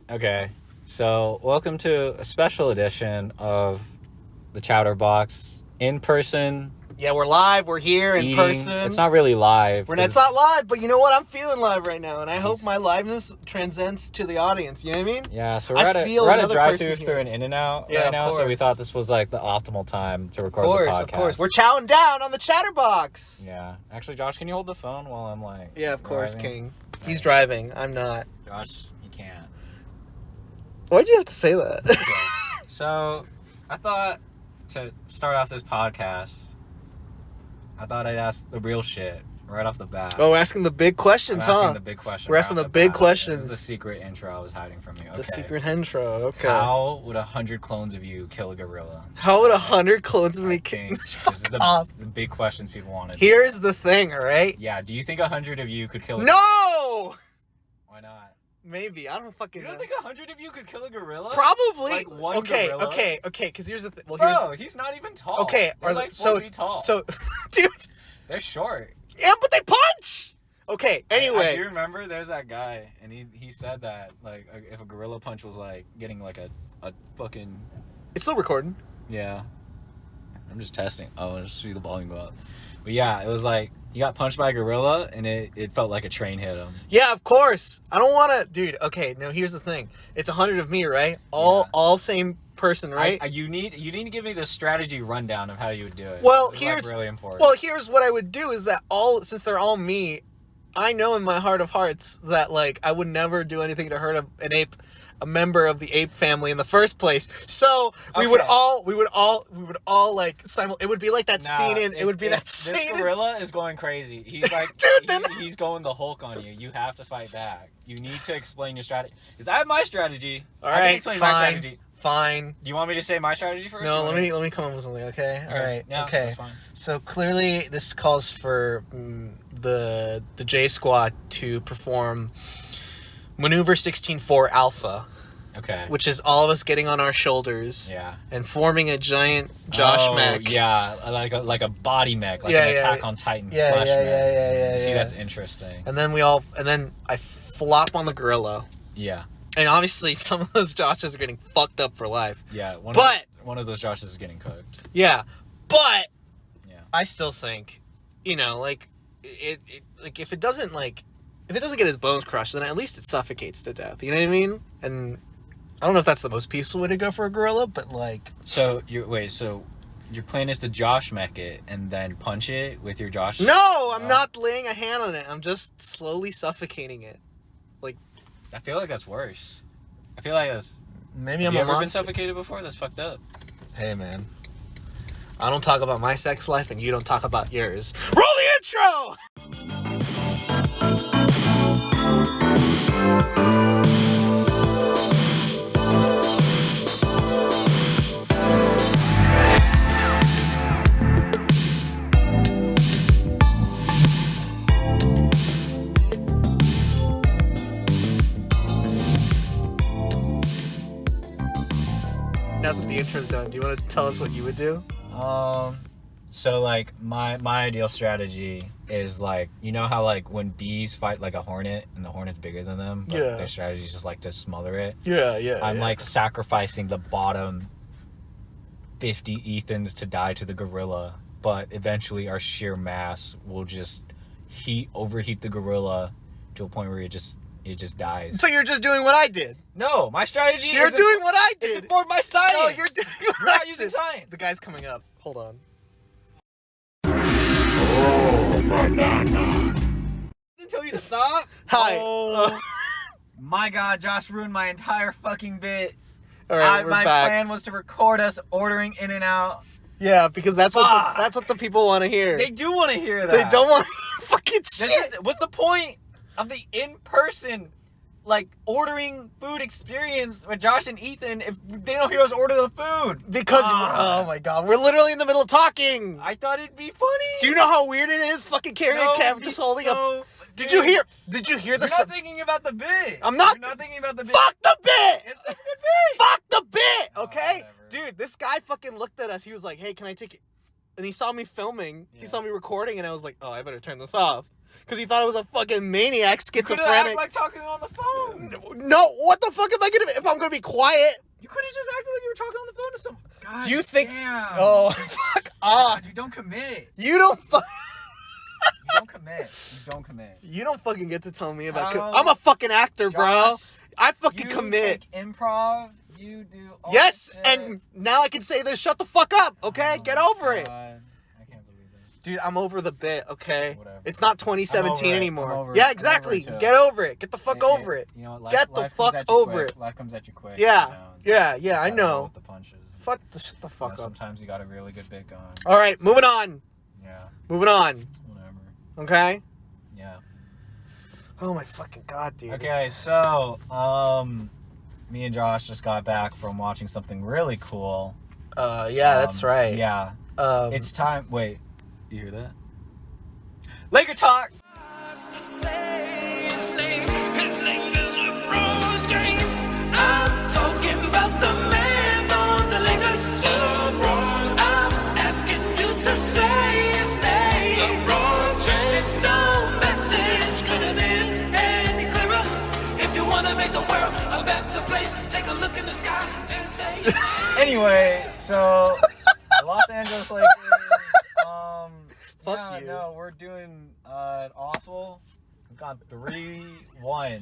Okay, so welcome to a special edition of the Chaotterbox in person. Yeah, we're live. We're here in person. It's not really live. It's not live, but you know what? I'm feeling live right now, and I hope my liveness transcends to the audience. You know what I mean? Yeah, so we're at a drive-through through an In-N-Out right now, so we thought this was like the optimal time to record the podcast. Of course. We're chowing down on the Chaotterbox. Yeah. Actually, Josh, can you hold the phone while I'm like... Yeah, of course, driving? King. He's driving. I'm not. Josh, he can't. Why'd you have to say that? Okay. So, I thought to start off this podcast, I thought I'd ask the real shit right off the bat. Oh, asking the big questions, Asking the big questions. We're asking the big questions. This is the secret intro I was hiding from you. Okay. The secret intro, okay. How would 100 clones of you kill a gorilla? How would 100 clones of me kill? kill? This is the big questions people wanted. Here's the thing, alright? Yeah, do you think 100 of you could kill a gorilla? No! Why not? Maybe. I don't fucking know. You don't think 100 of you could kill a gorilla? Probably. Like one gorilla? Okay, because here's the thing. Well, Bro, he's not even tall. Okay, they're like 4 feet tall. So, dude. They're short. Yeah, but they punch! Okay, anyway. I do remember there's that guy, and he said that, like, if a gorilla punch was, like, getting, like, a fucking... It's still recording. Yeah. I'm just testing. Oh, just see the volume go up. But, yeah, it was, like, he got punched by a gorilla, and it felt like a train hit him. Yeah, of course. I don't want to... Dude, okay, no, here's the thing. It's 100 of me, right? All same person, right? You need to give me the strategy rundown of how you would do it. Well, here's really important. Well, here's what I would do is that since they're all me, I know in my heart of hearts that, like, I would never do anything to hurt an ape, a member of the ape family in the first place. So we would all like it would be like that scene in. It would be that scene. This gorilla is going crazy. He's like, dude, he's going the Hulk on you. You have to fight back. You need to explain your strategy. Because I have my strategy. All right, fine. Do you want me to say my strategy first? No, let me come up with something. Okay. All right. Yeah, okay. That's fine. So clearly, this calls for the J Squad to perform Maneuver 16-4 Alpha. Okay. Which is all of us getting on our shoulders. Yeah. And forming a giant Josh mech. Yeah, like a body mech, like an Attack on Titan flesh mech. Yeah. See, that's interesting. And then I flop on the gorilla. Yeah. And obviously, some of those Joshes are getting fucked up for life. Yeah. One of those Joshes is getting cooked. Yeah. But I still think, like if it doesn't get his bones crushed, then at least it suffocates to death. You know what I mean? And I don't know if that's the most peaceful way to go for a gorilla, but like. So your plan is to Josh mech it and then punch it with your Josh? No, I'm not laying a hand on it. I'm just slowly suffocating it. Like. I feel like that's worse. I feel like that's... Maybe Have I'm you a ever monster? been suffocated before? That's fucked up. Hey, man. I don't talk about my sex life, and you don't talk about yours. Roll the intro! Now that the intro's done, do you want to tell us what you would do? So like my ideal strategy is like, you know how like when bees fight like a hornet and the hornet's bigger than them, but their strategy is just like to smother it. Yeah. I'm like sacrificing the bottom 50 Ethans to die to the gorilla, but eventually our sheer mass will just overheat the gorilla to a point where it just dies. So you're just doing what I did? No, my strategy You're doing what I did. It's for my science. No, you're doing what You're not I using did. science. The guy's coming up. Hold on. Oh, banana. I didn't tell you to stop. Hi. Oh, my God, Josh ruined my entire fucking bit. All right, my plan was to record us ordering In-N-Out. Yeah, because that's what the people want to hear. They do want to hear that. They don't want to hear fucking shit. What's the point of the in-person, like, ordering food experience with Josh and Ethan if they don't hear us order the food? Because, oh my God, we're literally in the middle of talking. I thought it'd be funny. Do you know how weird it is fucking carrying a camera just holding up? Did you hear the... You're not thinking about the bit. I'm not. You're not thinking about the bit. Fuck the bit. It's a good bit. Fuck the bit, okay? Oh, dude, this guy fucking looked at us. He was like, hey, can I take it? And he saw me filming. Yeah. He saw me recording, and I was like, oh, I better turn this off. Because he thought I was a fucking maniac, schizophrenic. You could act like talking on the phone. No, what the fuck am I gonna? If I'm gonna be quiet, You could have just acted like you were talking on the phone to someone. God, you think? Damn. Oh, fuck off! God, you don't commit. You don't. You don't commit. You don't commit. You don't fucking get to tell me about. How- I'm a fucking actor, bro. Josh, I fucking you commit. take improv. You do. All Yes, this shit. and now I can say this. Shut the fuck up, okay? Oh Get my over it. God. I can't believe this. Dude, I'm over the bit, okay? Whatever. It's not I'm 2017 over it. anymore. I'm over it. Yeah, I'm exactly. over it, too. Get over it. Get the fuck over it. You know, life, Get the life fuck comes at you over quick. it. Life comes at you quick. Yeah, You know, yeah, I gotta roll know. with the punches. Shut the fuck up. Sometimes you got a really good bit going. All right, moving on. Yeah. Moving on, Whatever. okay? Yeah. Oh my fucking god, dude. Okay, so me and Josh just got back from watching something really cool. Yeah, that's right. Yeah. It's time. Wait, you hear that? Laker talk. Anyway, so the Los Angeles Lakers. Fuck yeah, you. no, we're doing awful. We've gone 3-1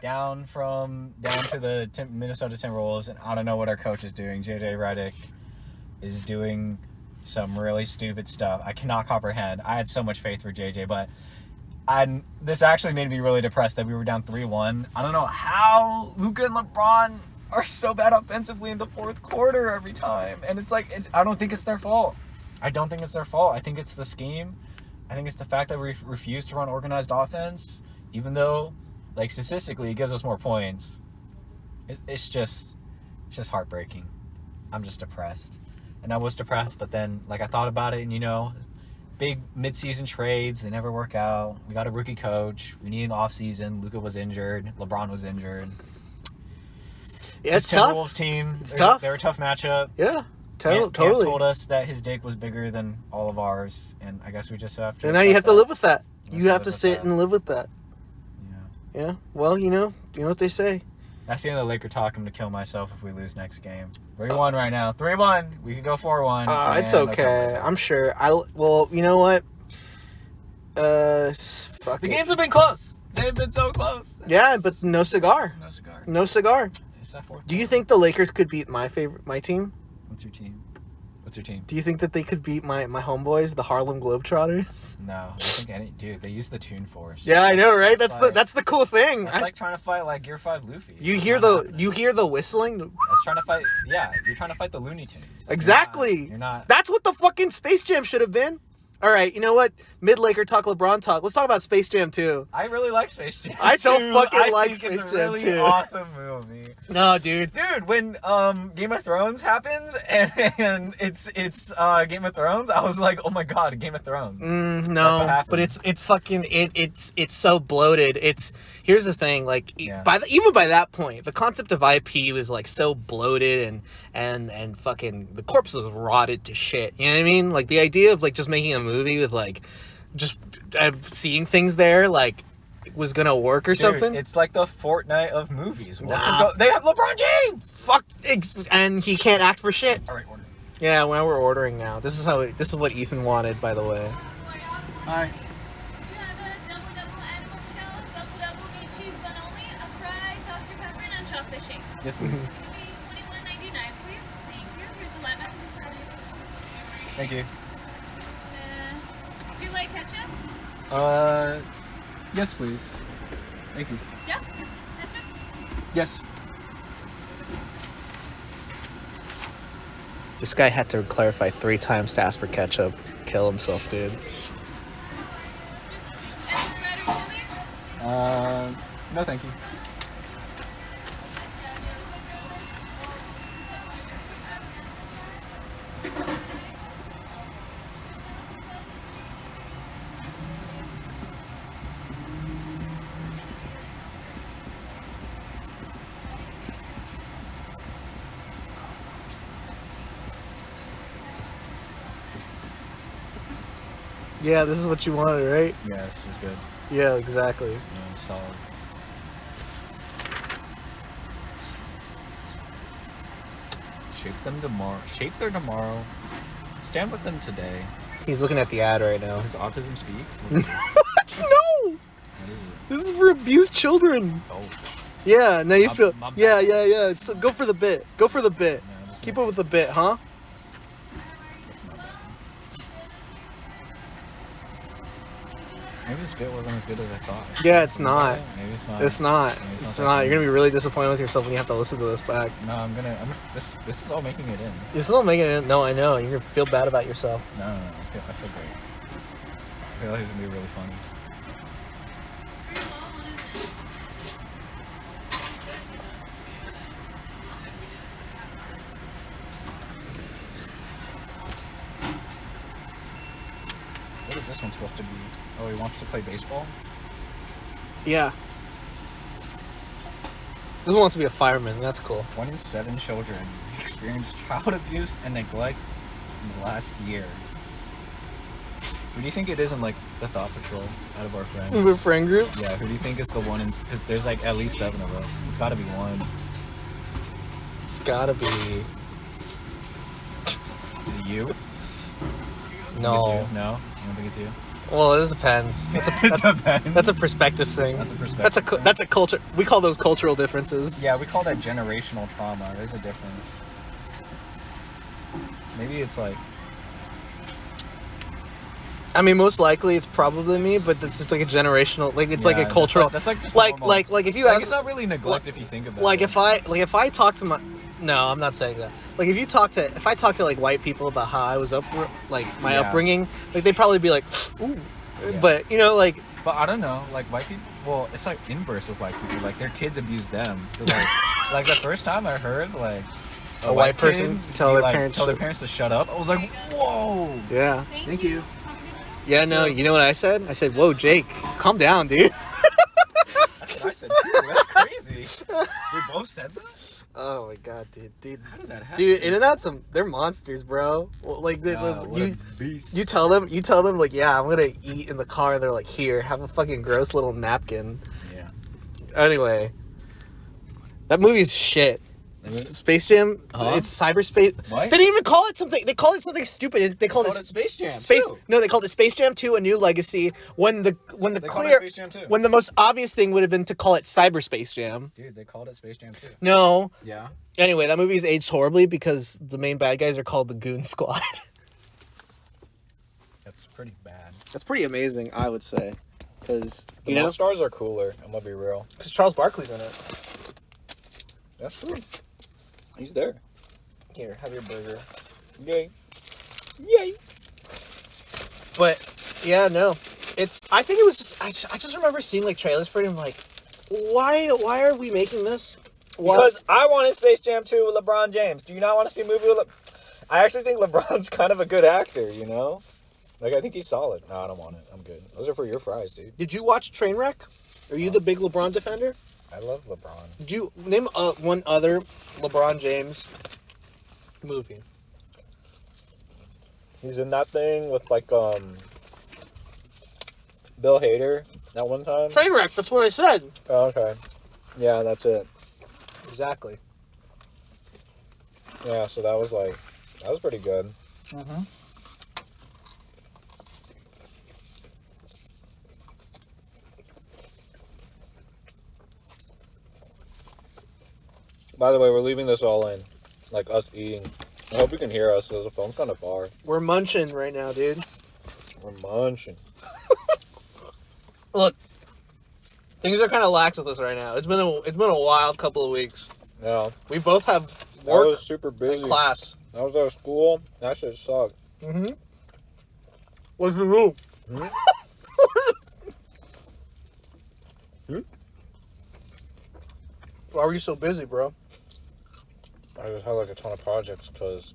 down to the Minnesota Timberwolves, and I don't know what our coach is doing. JJ Redick is doing some really stupid stuff. I cannot comprehend. I had so much faith for JJ, but this actually made me really depressed that we were down 3-1. I don't know how Luka and LeBron are so bad offensively in the fourth quarter every time. And it's like, I don't think it's their fault. I don't think it's their fault. I think it's the scheme. I think it's the fact that we refuse to run organized offense, even though, like, statistically, it gives us more points. It's just heartbreaking. I'm just depressed. And I was depressed, but then, like, I thought about it, and, you know, big mid-season trades, they never work out. We got a rookie coach. We need an off-season. Luka was injured. LeBron was injured. Yeah, it's the tough. Timberwolves team. It's tough. They're a tough matchup. Yeah, Ant totally. told us that his dick was bigger than all of ours, and I guess we just have to. And now you have to live with that. You have to live with sit that. and live with that. Yeah. Yeah. Well, you know what they say. That's the end of the Laker talk. I'm gonna kill myself if we lose next game. 3-1 right now. 3-1. We could go 4-1. It's okay. I'm sure. Well, you know what? Fuck The it. games have been close. They've been so close. Yeah, but no cigar. No cigar. No cigar. It's that fourth. Do you think the Lakers could beat my team? What's your team? What's your team? Do you think that they could beat my homeboys, the Harlem Globetrotters? No, I think dude, they use the Toon Force. Yeah, I know, right? That's like- the cool thing. That's like trying to fight like Gear 5 Luffy. You It's hear not happening. the whistling? That's trying to fight. Yeah, you're trying to fight the Looney Tunes. Like, Exactly. You're not. That's what the fucking Space Jam should have been. All right, you know what? Mid-Laker talk, LeBron talk. Let's talk about Space Jam too. I really like Space Jam. I so too. fucking like think Space it's a Jam, really too. Awesome movie. No, dude. Dude, when Game of Thrones happens and it's Game of Thrones, I was like, oh my god, Game of Thrones. That's what No, happened. but it's fucking it's so bloated. Here's the thing, like Yeah. even by that point, the concept of IP was like so bloated and fucking the corpse was rotted to shit. You know what I mean? Like the idea of like just making a movie with like just seeing things there like was gonna work or Dude, something. it's like the Fortnite of movies. Nah. They have LeBron James. Fuck, and he can't act for shit. All right, order. Yeah, well, we're ordering now. This is what Ethan wanted, by the way. All right. You have a double animal scallop, double meat cheese bun only, a fry, Dr. Pepper, and a chocolate shake. Yes, please. It'll be $21.99, please. Thank you. Here's the lemon. Thank you. Do you like ketchup? Yes, please. Thank you. Yeah? Ketchup? Yes. This guy had to clarify 3 times to ask for ketchup. Kill himself, dude. Any spread or chili? No, thank you. Yeah, this is what you wanted, right? Yeah, this is good. Yeah, exactly. Yeah, solid. Shape them tomorrow. Shape their tomorrow. Stand with them today. He's looking at the ad right now. Does autism speak? What is it? No! What is it? This is for abused children. Oh. Yeah, now you feel... my bad. Yeah. Still, go for the bit. Go for the bit. No, this Keep is- up with the bit, huh? this is my bad. Maybe this bit wasn't as good as I thought. Yeah, it's not. Maybe it's not. It's not. Maybe It's that not. good. You're gonna be really disappointed with yourself when you have to listen to this back. No, I'm this is all making it in. This is all making it... No, I know. You're gonna feel bad about yourself. No. I feel great. I feel like it's gonna be really funny. What is this one supposed to be? Oh, he wants to play baseball? Yeah. This one wants to be a fireman. That's cool. 1 in 7 children experienced child abuse and neglect in the last year. Who do you think it is in, like, the Thought Patrol out of our friends? With friend groups? Yeah, who do you think is the one in... Because there's, like, at least 7 of us. It's gotta be one. It's gotta be... Is it you? No. Think it's you? No? You don't think it's you? Well, it depends. That's It depends. That's a perspective thing. That's a perspective. That's a culture. We call those cultural differences. Yeah, we call that generational trauma. There's a difference. Maybe it's like... I mean, most likely it's probably me, but it's like a generational, like it's like a Yeah, cultural. That's like just like normal. if you Like, ask, it's not really neglect if you think about like it. if I talk to my, no, I'm not saying that. Like if I talk to like white people about how I was like my Yeah. upbringing, like they'd probably be like, ooh, Yeah. but you know, like But I don't know, like white people. Well, it's like inverse with white people. Like their kids abuse them. They're like, like the first time I heard like a white person kid tell be their like, parents tell their shit. parents to shut up. I was like, whoa. Yeah, Thank you. yeah, no, you know what I said? I said, whoa, Jake, calm down, dude. That's what I said too. That's crazy. We both said that. Oh my god, dude. How did that happen? Dude, Internet's they're monsters, bro. Well, like What a beast. you tell them like, yeah, I'm gonna eat in the car, and they're like, here, have a fucking gross little napkin. Yeah. Anyway, that movie's shit. Space Jam. Huh? It's cyberspace. What? They didn't even call it something. They called it something stupid. They called They it called it Space Jam. Space. too. No, they called it Space Jam 2: A New Legacy. When the They called it clear Space Jam 2. when the most obvious thing would have been to call it Cyberspace Jam. Dude, they called it Space Jam 2. No. Yeah. Anyway, that movie's aged horribly because the main bad guys are called the Goon Squad. That's pretty bad. That's pretty amazing, I would say, because You know, stars are cooler. I'm gonna be real. because Charles Barkley's in it. That's true. He's there. Here, have your burger. Yay. Yay. But yeah, no, it's. I think it was just. I just remember seeing like trailers for it and like, why are we making this? Why- Because I wanted Space Jam 2 with LeBron James. Do you not want to see a movie with I actually think LeBron's kind of a good actor, you know? Like, I think he's solid. No, I don't want it. I'm good. Those are for your fries, dude. Did you watch Trainwreck? Are you the big LeBron defender? I love LeBron. Did you name one other LeBron James movie? He's in that thing with, like, Bill Hader that one time. Trainwreck. That's what I said. Oh, okay. Yeah, that's it. Exactly. Yeah, so that was pretty good. Mm-hmm. By the way, we're leaving this all in. Like, us eating. I hope you can hear us, because the phone's kind of far. We're munching right now, dude. We're munching. Look, things are kind of lax with us right now. It's been a wild couple of weeks. Yeah. We both have I work was super busy. and class. I was at school. That shit sucked. Mm-hmm. What's the rule? Hmm? Why were you so busy, bro? I just had like a ton of projects because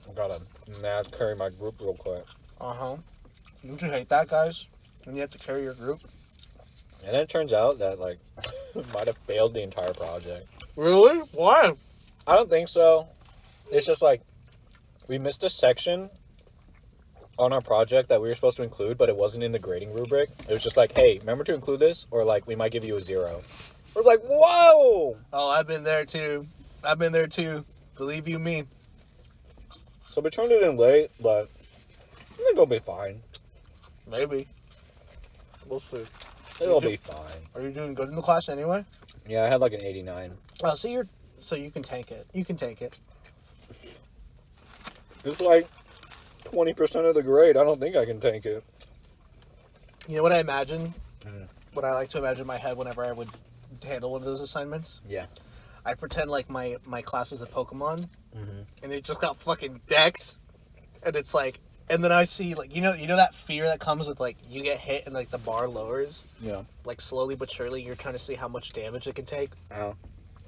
I gotta mad carry my group real quick. Uh-huh. Don't you hate that, guys? When you have to carry your group? And then it turns out that like might have failed the entire project. Really? Why? I don't think so. It's just like we missed a section on our project that we were supposed to include, but it wasn't in the grading rubric. It was just like, hey, remember to include this, or like we might give you a 0. I was like, whoa! Oh, I've been there too. Believe you me. So we turned it in late, but I think it'll be fine. Maybe. We'll see. It'll be fine. Are you doing good in the class anyway? Yeah, I had like an 89. Oh, so you can tank it. You can tank it. It's like 20% of the grade. I don't think I can tank it. You know what I imagine? What I like to imagine in my head whenever I would handle one of those assignments? Yeah. I pretend like my class is a Pokemon, and it just got fucking decked, and it's like, and then I see like you know that fear that comes with like you get hit and like the bar lowers, Yeah. like slowly but surely you're trying to see how much damage it can take, Oh.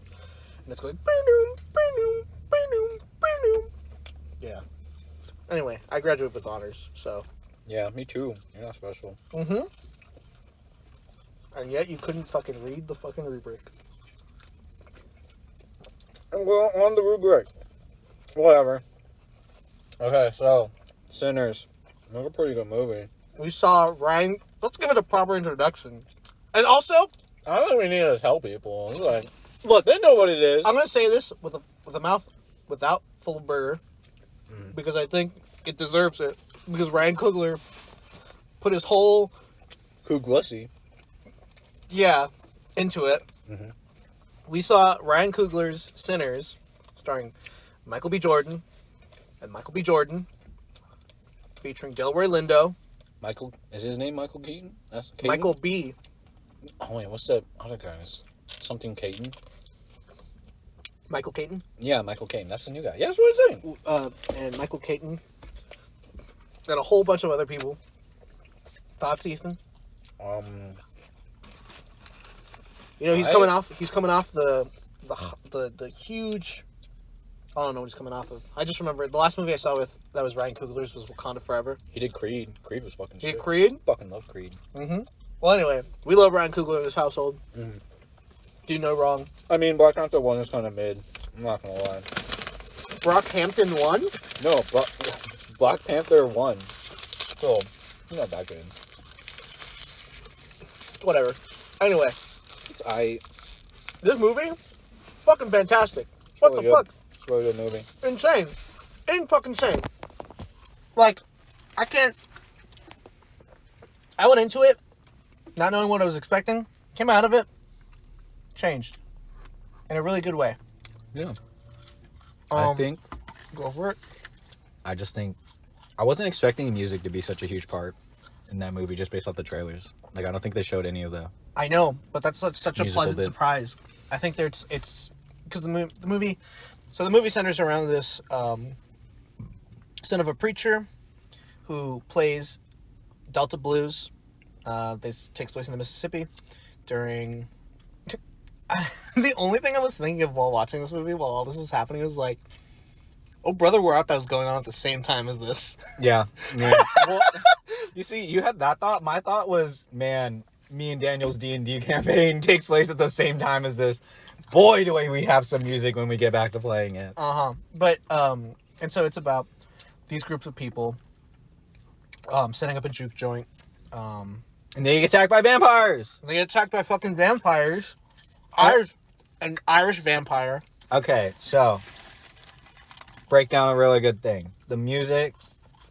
and it's going boom, boom, boom, boom. Yeah. Anyway, I graduated with honors, so. Yeah, me too. You're not special. Mm-hmm. And yet you couldn't fucking read the fucking rubric. Well, on the rubric. Whatever. Okay, so Sinners. That's a pretty good movie. We saw Ryan. Let's give it a proper introduction. And also, I don't think we need to tell people. It's like, look, they know what it is. I'm gonna say this with a mouth without full of burger, because I think it deserves it. Because Ryan Coogler put his whole Cooglussy. into it. We saw Ryan Coogler's Sinners, starring Michael B. Jordan and Michael B. Jordan, featuring Delroy Lindo. Michael, is his name Michael Keaton? That's Keaton? Michael B. Oh wait, what's that other guy? Something Keaton? Michael Keaton. Yeah, Michael Keaton. That's the new guy. Yeah, that's what I'm saying. And Michael Keaton. And a whole bunch of other people. Thoughts, Ethan? You know, he's coming off the huge. I don't know what he's coming off of. I just remember the last movie I saw that was Ryan Coogler's was Wakanda Forever. He did Creed. Creed was fucking He shit. did Creed? Fucking love Creed. Well, anyway, we love Ryan Coogler in this household. Do no wrong. I mean, Black Panther 1 is kind of mid. I'm not gonna lie. Brockhampton won? No, Black Panther 1. So, not that good. Whatever. Anyway, this movie, fucking fantastic. What really the fuck? It's a really good movie. Insane. Fucking insane. Like, I went into it not knowing what I was expecting. Came out of it, changed. In a really good way. Yeah. I think. Go for it. I just think. I wasn't expecting music to be such a huge part in that movie just based off the trailers. Like, I don't think they showed any of the. I know, but that's such a Musical pleasant bit. surprise. I think it's because the movie. So the movie centers around this son of a preacher who plays Delta blues. This takes place in the Mississippi during. The only thing I was thinking of while watching this movie, while all this was happening, was like, "Oh, brother, where art thou?" was going on at the same time as this. Yeah. Well, you see, you had that thought. My thought was, man, me and Daniel's D&D campaign takes place at the same time as this. Boy, do we have some music when we get back to playing it. But and so it's about these groups of people setting up a juke joint. And they get attacked by vampires. They get attacked by fucking vampires. Irish vampire. Okay, so break down a really good thing. The music,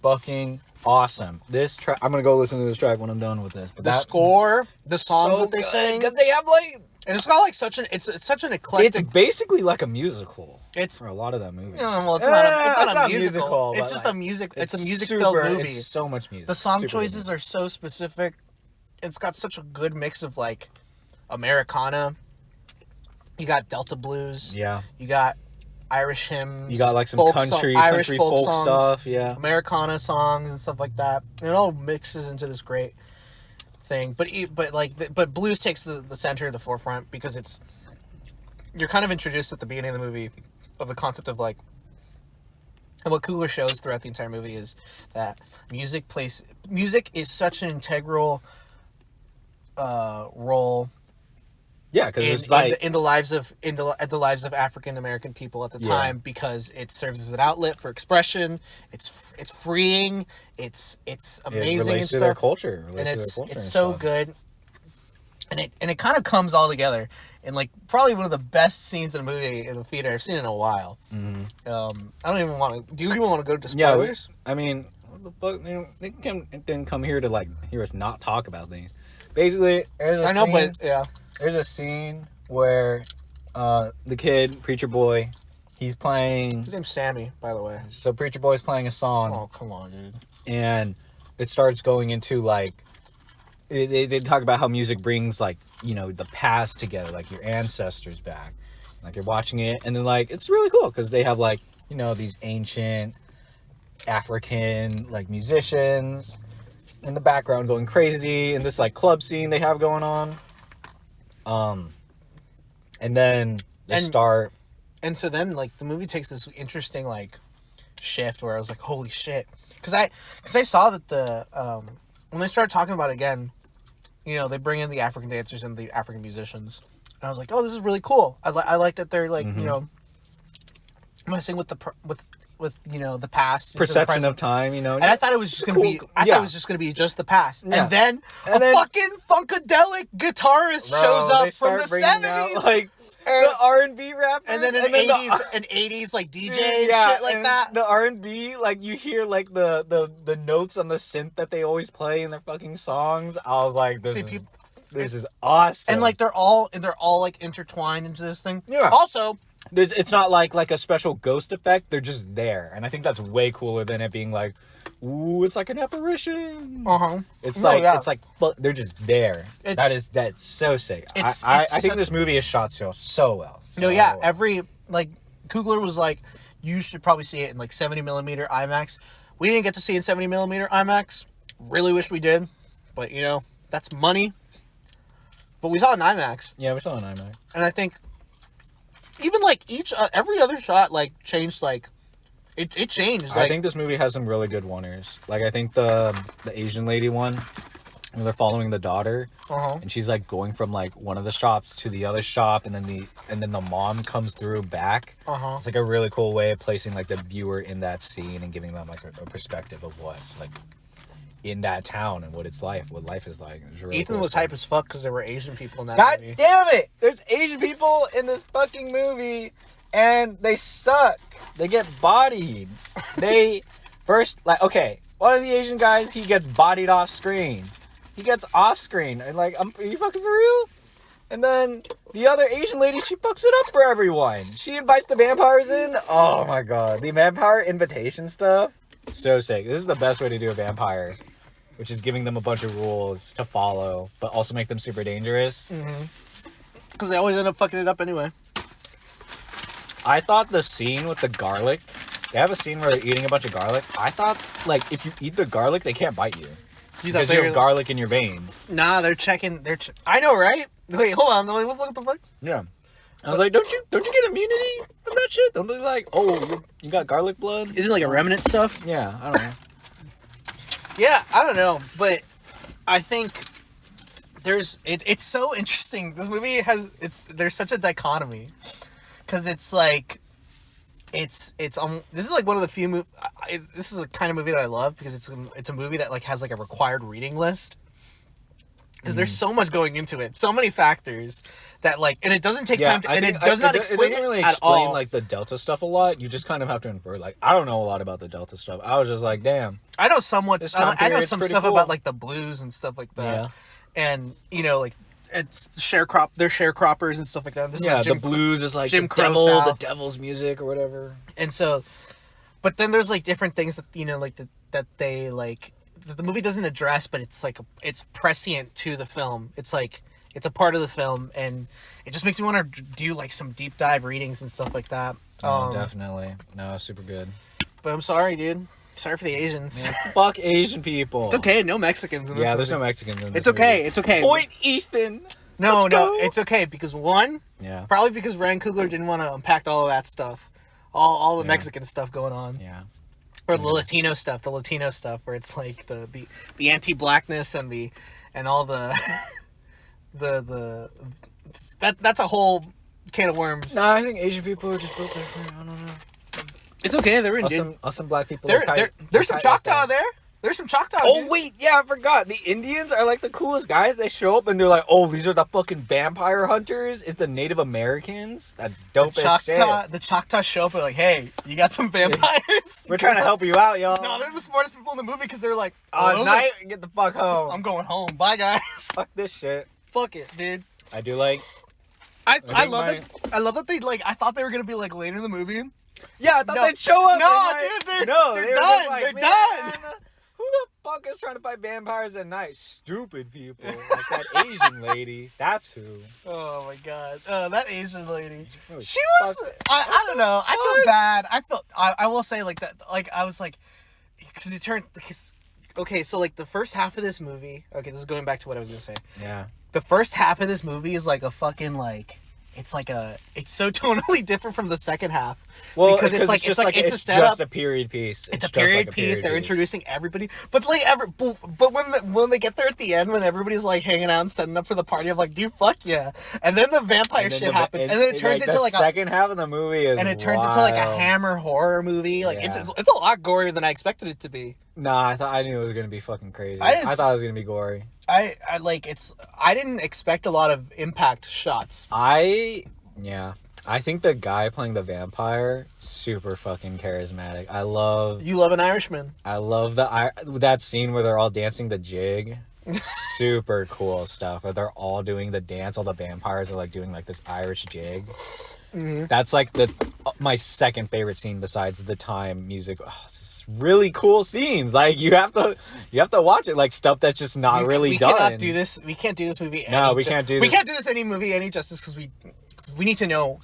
fucking awesome. This track, I'm gonna go listen to this track when I'm done with this. But The score, the songs that they sing, because they have like, and it's got like such an such an eclectic. it's basically like a musical. It's for a lot of that movie. well, it's not a musical. It's but just like, a music. It's a super- music-filled movie. It's so much music. The song Super choices good. are so specific. It's got such a good mix of like Americana. You got Delta blues. Yeah. You got Irish hymns. You got like some Irish country folk folk songs, stuff. Yeah. Americana songs and stuff like that. And it all mixes into this great thing. But blues takes the center, the forefront, because you're kind of introduced at the beginning of the movie of the concept of like, and what Coogler shows throughout the entire movie is that music is such an integral role. Yeah, because it's like in the lives of African American people at the time, because it serves as an outlet for expression. It's freeing. It's amazing it relates and to stuff. their culture. And it's so good. and it kind of comes all together in like probably one of the best scenes in a movie in a theater I've seen in a while. Mm-hmm. I don't even want to. Do you even want to go to Yeah, spoilers? I mean, what the fuck? You know, they didn't come here to like hear us not talk about things. Basically, I know, but yeah, there's a scene where the kid, Preacher Boy, he's playing. his name's Sammy, by the way. So Preacher Boy's playing a song. Oh, come on, dude. And it starts going into like they talk about how music brings like, you know, the past together, like your ancestors back, like you're watching it, and then like it's really cool because they have like, you know, these ancient African like musicians in the background going crazy in this like club scene they have going on, and then they start. And so then, like, the movie takes this interesting, like, shift where I was like, holy shit. Because I saw that when they started talking about it again, you know, they bring in the African dancers and the African musicians. And I was like, oh, this is really cool. I like that they're, like, you know, messing with with you know, the past. Perception of time, you know. And I thought it was just going to be, thought it was just going to be just the past. Yeah. And then a fucking funkadelic guitarist shows up from the 70s. Out, like, the R&B rappers, and then an 80s like DJ and shit like that. The R&B, like you hear like the notes on the synth that they always play in their fucking songs. I was like, this is awesome. And like they're all like intertwined into this thing. Yeah. Also, it's not like a special ghost effect. They're just there, and I think that's way cooler than it being like, ooh, it's like an apparition. It's like they're just there. That's so sick. I think this movie is shot so well. Every like Coogler was like, you should probably see it in like 70mm IMAX. We didn't get to see it in 70mm IMAX. Really wish we did, but you know that's money. But we saw it in IMAX. Yeah, we saw it in IMAX, and I think even like every other shot like changed like. It changed. Like, I think this movie has some really good oneers. Like I think the Asian lady one, where they're following the daughter, and she's like going from like one of the shops to the other shop, and then the mom comes through back. It's like a really cool way of placing like the viewer in that scene and giving them like a perspective of what's like in that town and what life is like. Really Ethan was hype as fuck because there were Asian people in that movie. God damn it! There's Asian people in this fucking movie. And they suck. They get bodied. They first, like, okay, one of the Asian guys, he gets bodied off screen. He gets off screen. And like, are you fucking for real? And then the other Asian lady, she fucks it up for everyone. She invites the vampires in. Oh my god. The vampire invitation stuff. So sick. This is the best way to do a vampire. Which is giving them a bunch of rules to follow, but also make them super dangerous. Because they always end up fucking it up anyway. I thought the scene with the garlic, they have a scene where they're eating a bunch of garlic. I thought, like, if you eat the garlic, they can't bite you. Because you have garlic in your veins. Nah, they're checking. I know, right? Wait, hold on. Wait, what the fuck? Yeah. I was like, don't you get immunity from that shit? Don't they like, oh, you got garlic blood? Is it like a remnant stuff? Yeah, I don't know. Yeah, I don't know, but I think it's so interesting. This movie there's such a dichotomy. Because it's like, this is like one of the few this is a kind of movie that I love because it's a movie that like has like a required reading list. Because there's so much going into it, so many factors that like, and it doesn't take time to, and it does not explain it really at all. Like the Delta stuff a lot. You just kind of have to infer. Like, I don't know a lot about the Delta stuff. I was just like, damn. I know somewhat. I know some stuff about like the blues and stuff like that. Yeah. And you know, like. It's they're sharecroppers and stuff like that. This is like the blues is like Jim the Crow devil's music or whatever. And so, but then there's like different things that you know, like that they like that the movie doesn't address, but it's like it's prescient to the film. It's like it's a part of the film, and it just makes me want to do like some deep dive readings and stuff like that. Oh, definitely. No, super good. But I'm sorry, dude. Sorry for the Asians. Man, fuck Asian people. It's okay. No Mexicans in this movie. There's no Mexicans in this It's okay. movie. It's okay. Point Ethan. No, it's okay because probably because Ryan Coogler didn't want to unpack all of that stuff, all the Mexican stuff going on. Yeah. Or the Latino stuff, where it's like the anti-blackness and all the that's a whole can of worms. No, I think Asian people are just built different. I don't know. It's okay. They're Indian. Us some black people. There's some Choctaw there. There's some Choctaw Oh dudes. wait, yeah, I forgot. The Indians are like the coolest guys. They show up and they're like, "Oh, these are the fucking vampire hunters." It's the Native Americans. That's dope as shit. The Choctaw show up and like, hey, you got some vampires? We're trying to help you out, y'all. No, they're the smartest people in the movie because they're like, Oh, it's "Oh, night. Get the fuck home. I'm going home. Bye, guys." Fuck this shit. Fuck it, dude. I do like. I think love my- it. I love that they like. I thought they were gonna be like later in the movie. Yeah, I thought No. they'd show up. No, and, dude, they're they done. were just like, They're "Man, done." Who the fuck is trying to fight vampires at night? Stupid people. Like that Asian lady. That's who. Oh my god, that Asian lady. Really She was. fucked it. I don't know. I feel bad. I will say like that. Like I was like, because it turned. Because, okay, so like the first half of this movie. Okay, this is going back to what I was gonna say. Yeah. The first half of this movie is like a fucking like. It's so tonally different from the second half. Well, because it's a setup. just a period piece. It's a just period like piece. They're introducing everybody, but like but when they get there at the end, when everybody's like hanging out and setting up for the party, I'm like, dude, fuck yeah! And then the vampire And then shit happens, and then it turns into like the second half of the movie is and it turns into like a wild. Hammer horror movie. Like Yeah. it's a lot gorier than I expected it to be. Nah, I knew it was gonna be fucking crazy. I didn't I thought it was gonna be gory. I didn't expect a lot of impact shots. I think the guy playing the vampire super fucking charismatic. I love You love an Irishman. that scene where they're all dancing the jig. Super cool stuff. Where they're all doing the dance. All the vampires are like doing like this Irish jig. Mm-hmm. That's like my second favorite scene besides the time music. Oh, it's just really cool scenes. Like you have to watch it. Like stuff that's just not really we done. cannot do this. We can't do this movie. No, we can't do We this. can't do this any movie any justice because we need to know.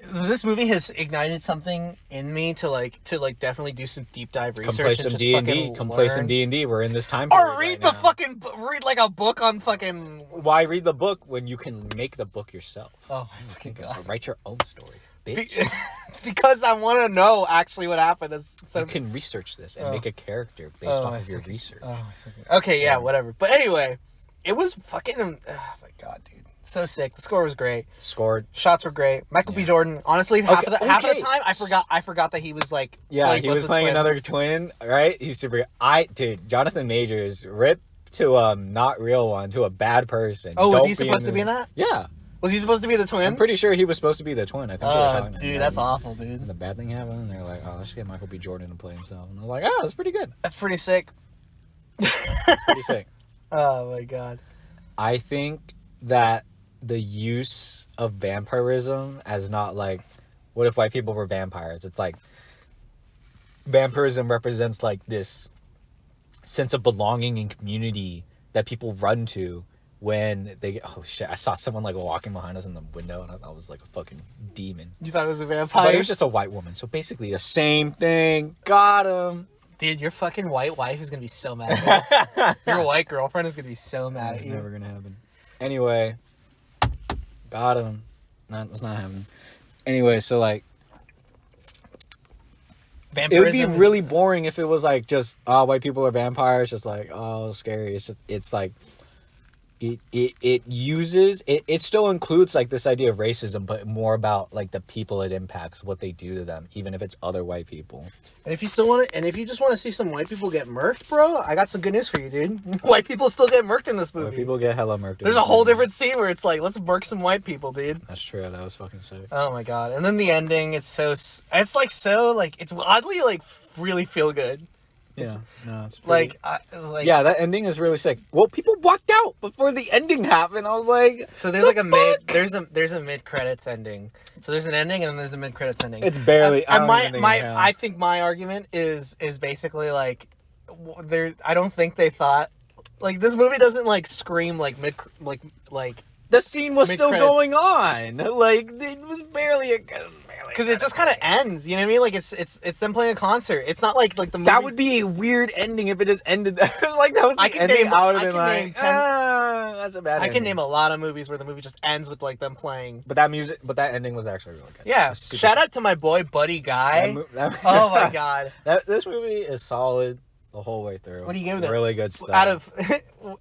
This movie has ignited something in me to definitely do some deep dive research. Come play some and just D&D. fucking Come play some learn. D&D. We're in this time period Or read right the now. fucking read like a book on fucking. Why read the book when you can make the book yourself? Oh my fucking god! Write your own story, bitch. It's because I want to know actually what happened. You can research this and Oh. make a character based Oh off my of your fucking- research. Oh, my fucking- okay, yeah, whatever. But anyway, it was fucking. Oh my god, dude, so sick. The score was great. Scored. Shots were great. Michael B. Yeah. Jordan. Honestly, half of the okay. time, I forgot that he was like. Yeah, he both was the playing twins. another twin, right? He's super. Dude, Jonathan Majors, rip to not real one, to a bad person. Oh, was Don't he supposed to be in that? Yeah, Was he supposed to be the twin? I'm pretty sure he was supposed to be the twin. I think. they were Oh, talking to him, dude, that's and awful, then dude. The bad thing happened, and they're like, "Oh, let's get Michael B. Jordan to play himself." And I was like, "Oh, that's pretty good. That's pretty sick. Pretty sick." Oh my god. I think that the use of vampirism as not like, what if white people were vampires? It's like vampirism represents like this sense of belonging and community that people run to when they get. Oh shit! I saw someone like walking behind us in the window, and I thought it was like a fucking demon. You thought it was a But vampire? it was just a white woman, so basically the same thing. Got him. Dude, your fucking white wife is gonna be so mad at you. Your white girlfriend is gonna be so mad That's at you. never gonna happen. Anyway, got him. It's not happening. Anyway, so like, it would be Vampirism is- really boring if it was like just white people are vampires, just like scary. It's like it still includes like this idea of racism, but more about like the people it impacts, what they do to them, even if it's other white people. And if you still want to, and if you just want to see some white people get murked, bro, I got some good news for you, dude. White people still get murked in this But movie. people get hella murked. There's a whole different scene where it's like, let's murk some white people, dude. That's true. That was fucking sick. Oh my god! And then the ending, it's oddly like really feel good. Yeah, no, it's pretty... Like yeah, that ending is really sick. Well, people walked out before the ending happened. I was like, So there's like a fuck? there's a mid credits ending. So there's an ending and then there's a mid credits ending. It's barely. And I don't even think it counts. I think my argument is basically like I don't think they thought like this movie doesn't like scream like mid like the scene was still mid-credits. going on. Like it was barely a. because it just kind of ends. You know what I mean? Like it's them playing a concert. It's not like the movie. That would be a weird ending if it just ended. Like that was the I can ending. name- I would I have been can like, name 10 that's a bad. I can ending. name a lot of movies where the movie just ends with like them playing. But that ending was actually really good. Yeah. It was super Shout out to my boy Buddy Guy. that Oh my god. This movie is solid. the whole way through. What are you giving it? Really good stuff.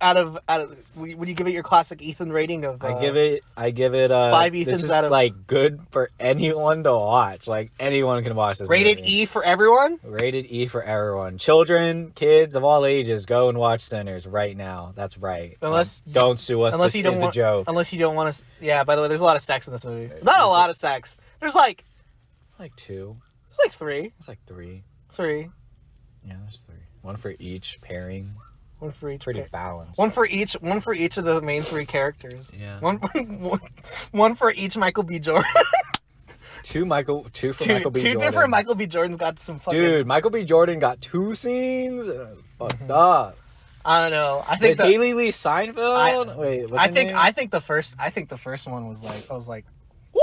Out of, would you give it your classic Ethan rating of? I give it 5 Ethans this is out of- like good for anyone to watch. Like anyone can watch this. Rated movie. E for everyone. Rated E for everyone. Children, kids of all ages, go and watch Sinners right now. That's right. Unless don't sue us. unless this you don't is want, a joke. unless you don't want to. Yeah. By the way, there's a lot of sex in this movie. Not a lot of sex. There's like Like 2. three. It's like 3. Three. Yeah, there's 3. 1 for each pairing. One for each. Pretty pair. balanced. One for each of the main 3 characters. Yeah. One for each Michael B. Jordan. 2 for Michael B. Two Jordan. different Michael B. Jordans got some fucking. Dude, Michael B. Jordan got 2 scenes. And it was fucked up. I don't know. I think With Haley Lee Seinfeld. Wait, what's her name? I think the first one was like, I was like, woo.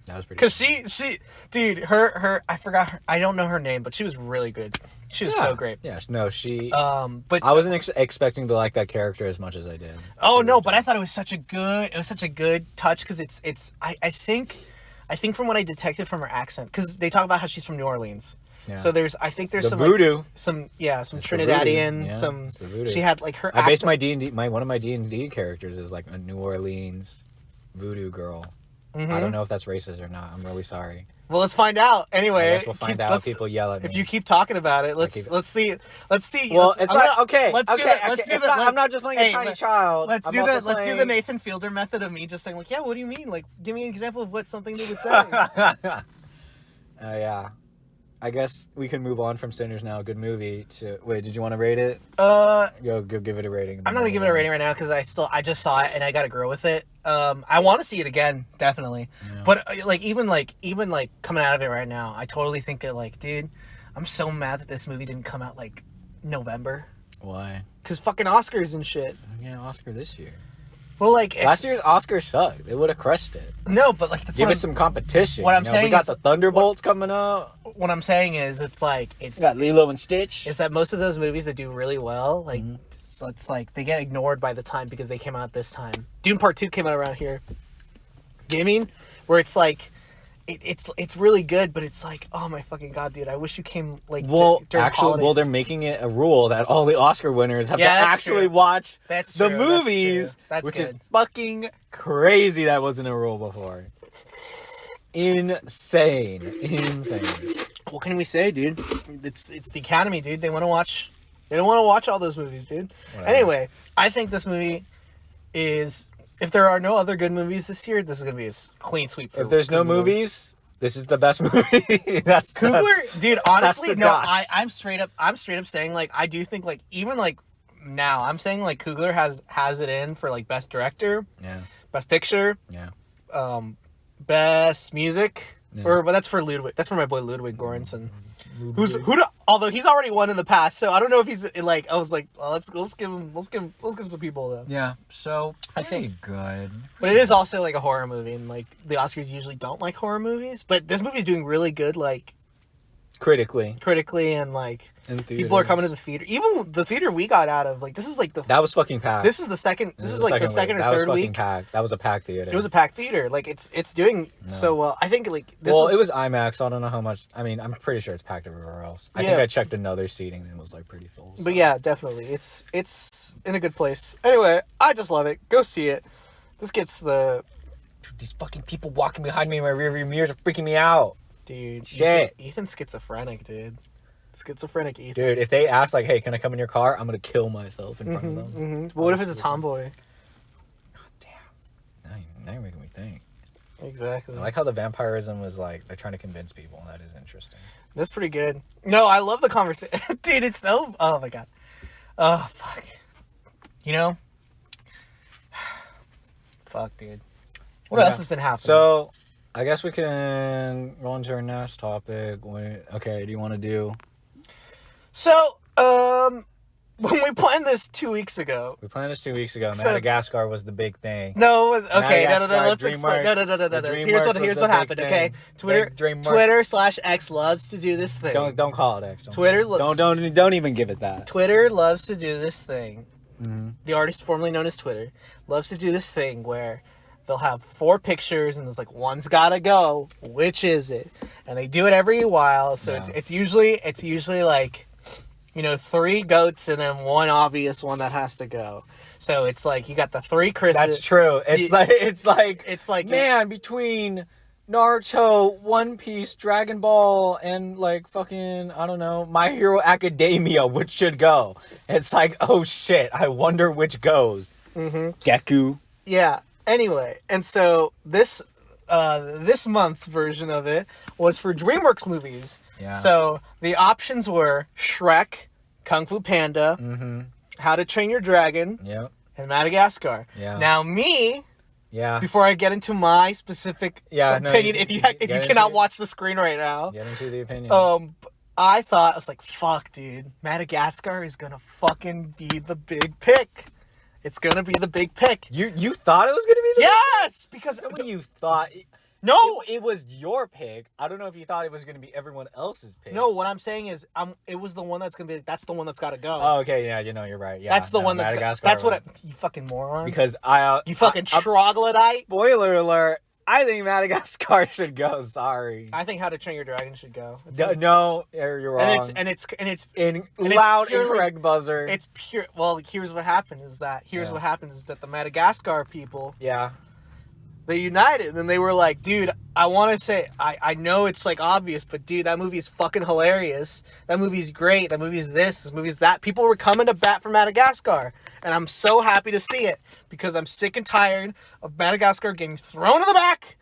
That was pretty. Cause she, dude, her, I forgot her. I don't know her name, but she was really good. She was so great. Yeah, no, she. But I wasn't expecting to like that character as much as I did. oh no, but I thought it was such a good touch because I think from what I detected from her accent, because they talk about how she's from New Orleans. Yeah. So there's some voodoo. like, some It's the Trinidadian, voodoo. Yeah, some. it's the voodoo. She had like her. I based accent. my D&D. One of my D&D characters is like a New Orleans voodoo girl. Mm-hmm. I don't know if that's racist or not. I'm really sorry. Well, let's find out. Anyway, I guess we'll find out. People yell at me. If you keep talking about it, let's see. Well, let's it's not okay. Let's okay, do that. Let's okay, do it's that. not- I'm not just playing a tiny child. Let's I'm do also the let's do the playing- Nathan Fielder method of me just saying like, yeah, what do you mean? Like, give me an example of what something they would say. Yeah. I guess we can move on from Sinners now. Good movie. To wait, did you want to rate it? Go give it a rating. I'm not gonna give it a rating right now because I just saw it and I gotta grow with it. I want to see it again, definitely. Yeah. But even coming out of it right now, I totally think that like, dude, I'm so mad that this movie didn't come out like November. Why? Cause fucking Oscars and shit. Yeah, Oscar this year. Well, like Last year's Oscar sucked. They would have crushed it. no, but like that's Give what us some competition. what I'm we saying got is- the Thunderbolts coming up. what I'm saying is it's We got Lilo and Stitch. is that most of those movies that do really well, like Mm-hmm. so it's like they get ignored by the time because they came out this time. Dune Part 2 came out around here. You know what I mean? Where it's like it's really good, but it's like, oh my fucking god, dude! I wish you came like during holidays. they're making it a rule that all the Oscar winners have Yeah, to that's actually true. watch That's the true, that's movies, true. That's which good. is fucking crazy. That wasn't a rule before. Insane. What can we say, dude? It's the Academy, dude. They want to watch. They don't want to watch all those movies, dude. Whatever. Anyway, I think this movie is. If there are no other good movies this year, this is gonna be a clean sweep. For If there's no good movie. movies, this is the best movie. That's Kugler, dude. Honestly, the no. dosh. I'm straight up saying like I do think like even like now I'm saying like Kugler has it in for like best director, Yeah. best picture, Yeah. best music, Yeah. but that's for Ludwig. That's for my boy Ludwig Göransson. Although he's already won in the past, so I don't know if he's like. I was like, well, let's give some people though. Yeah. So I think good. But it is also like a horror movie, and like the Oscars usually don't like horror movies, but this movie's doing really good, like Critically. and like In people are coming to the theater. Even the theater we got out of, like this is like the That was fucking packed. this is the second. This is like the second or That was third fucking week. packed. That was a packed theater. It was a packed theater. Like it's doing so well. I think like this Well, was. it was IMAX, so I don't know how much. I mean, I'm pretty sure it's packed everywhere else. I think Yeah. I checked another seating and it was like pretty full. So. But yeah, definitely, it's in a good place. Anyway, I just love it. Go see it. This gets the These fucking people walking behind me in my rearview mirrors are freaking me out. dude. Shit. Ethan's schizophrenic, dude. Schizophrenic Ethan. Dude, if they ask like, "Hey, can I come in your car?" I'm gonna kill myself in front of them. Mm-hmm. But what if it's a tomboy? Damn. Now you're making me think. Exactly. I like how the vampirism was like they're trying to convince people. That is interesting. That's pretty good. No, I love the conversation. Dude, it's so... Oh, my God. Oh, fuck. You know? Fuck, dude. What else has been happening? So, I guess we can go on to our next topic. Okay, do you want to do... So, when we planned this 2 weeks ago... We planned this 2 weeks ago. So- Madagascar was the big thing. No, it was... Okay, no, Madagascar, let's explain. DreamWorks. No. The Here's DreamWorks what was the happened, big okay? thing. Big DreamWorks. Twitter/X loves to do this thing. Don't call it X. Twitter Don't even give it that. Twitter loves to do this thing. Mm-hmm. The artist formerly known as Twitter loves to do this thing where they'll have 4 pictures and there's like one's gotta go. Which is it? And they do it every while. So Yeah. it's usually like 3 goats and then one obvious one that has to go. So it's like you got the 3 Chris's. That's true. It's like man, between Naruto, One Piece, Dragon Ball, and like fucking, I don't know, My Hero Academia, which should go? It's like, oh shit, I wonder which goes. Geku. Yeah. Anyway, and so this month's version of it was for DreamWorks movies. Yeah. So the options were Shrek, Kung Fu Panda, How to Train Your Dragon, Yep. and Madagascar. Yeah. Now me, Yeah. before I get into my specific opinion, if you cannot watch the screen right now, Get into the opinion. I was like, fuck, dude, Madagascar is gonna fucking be the big pick. It's gonna be the big pick. You thought it was gonna be the Yes, because big pick? When you thought no, it was your pick. I don't know if you thought it was gonna be everyone else's pick. no. What I'm saying is, it was the one that's gonna be. That's the one that's got to go. Oh, okay, yeah, you're right. Yeah, that's the one that's. Madagascar. That's what you fucking moron. Because you fucking troglodyte. Spoiler alert. I think Madagascar should go. Sorry. I think How to Train Your Dragon should go. No, you're wrong. And it's loud, purely, incorrect buzzer. It's pure. Well, here's what happened is that the Madagascar people, they united and they were like, dude, I want to say, I know it's like obvious, but dude, that movie is fucking hilarious. That movie's great. That movie's this movie's that. People were coming to bat for Madagascar, and I'm so happy to see it because I'm sick and tired of Madagascar getting thrown in the back.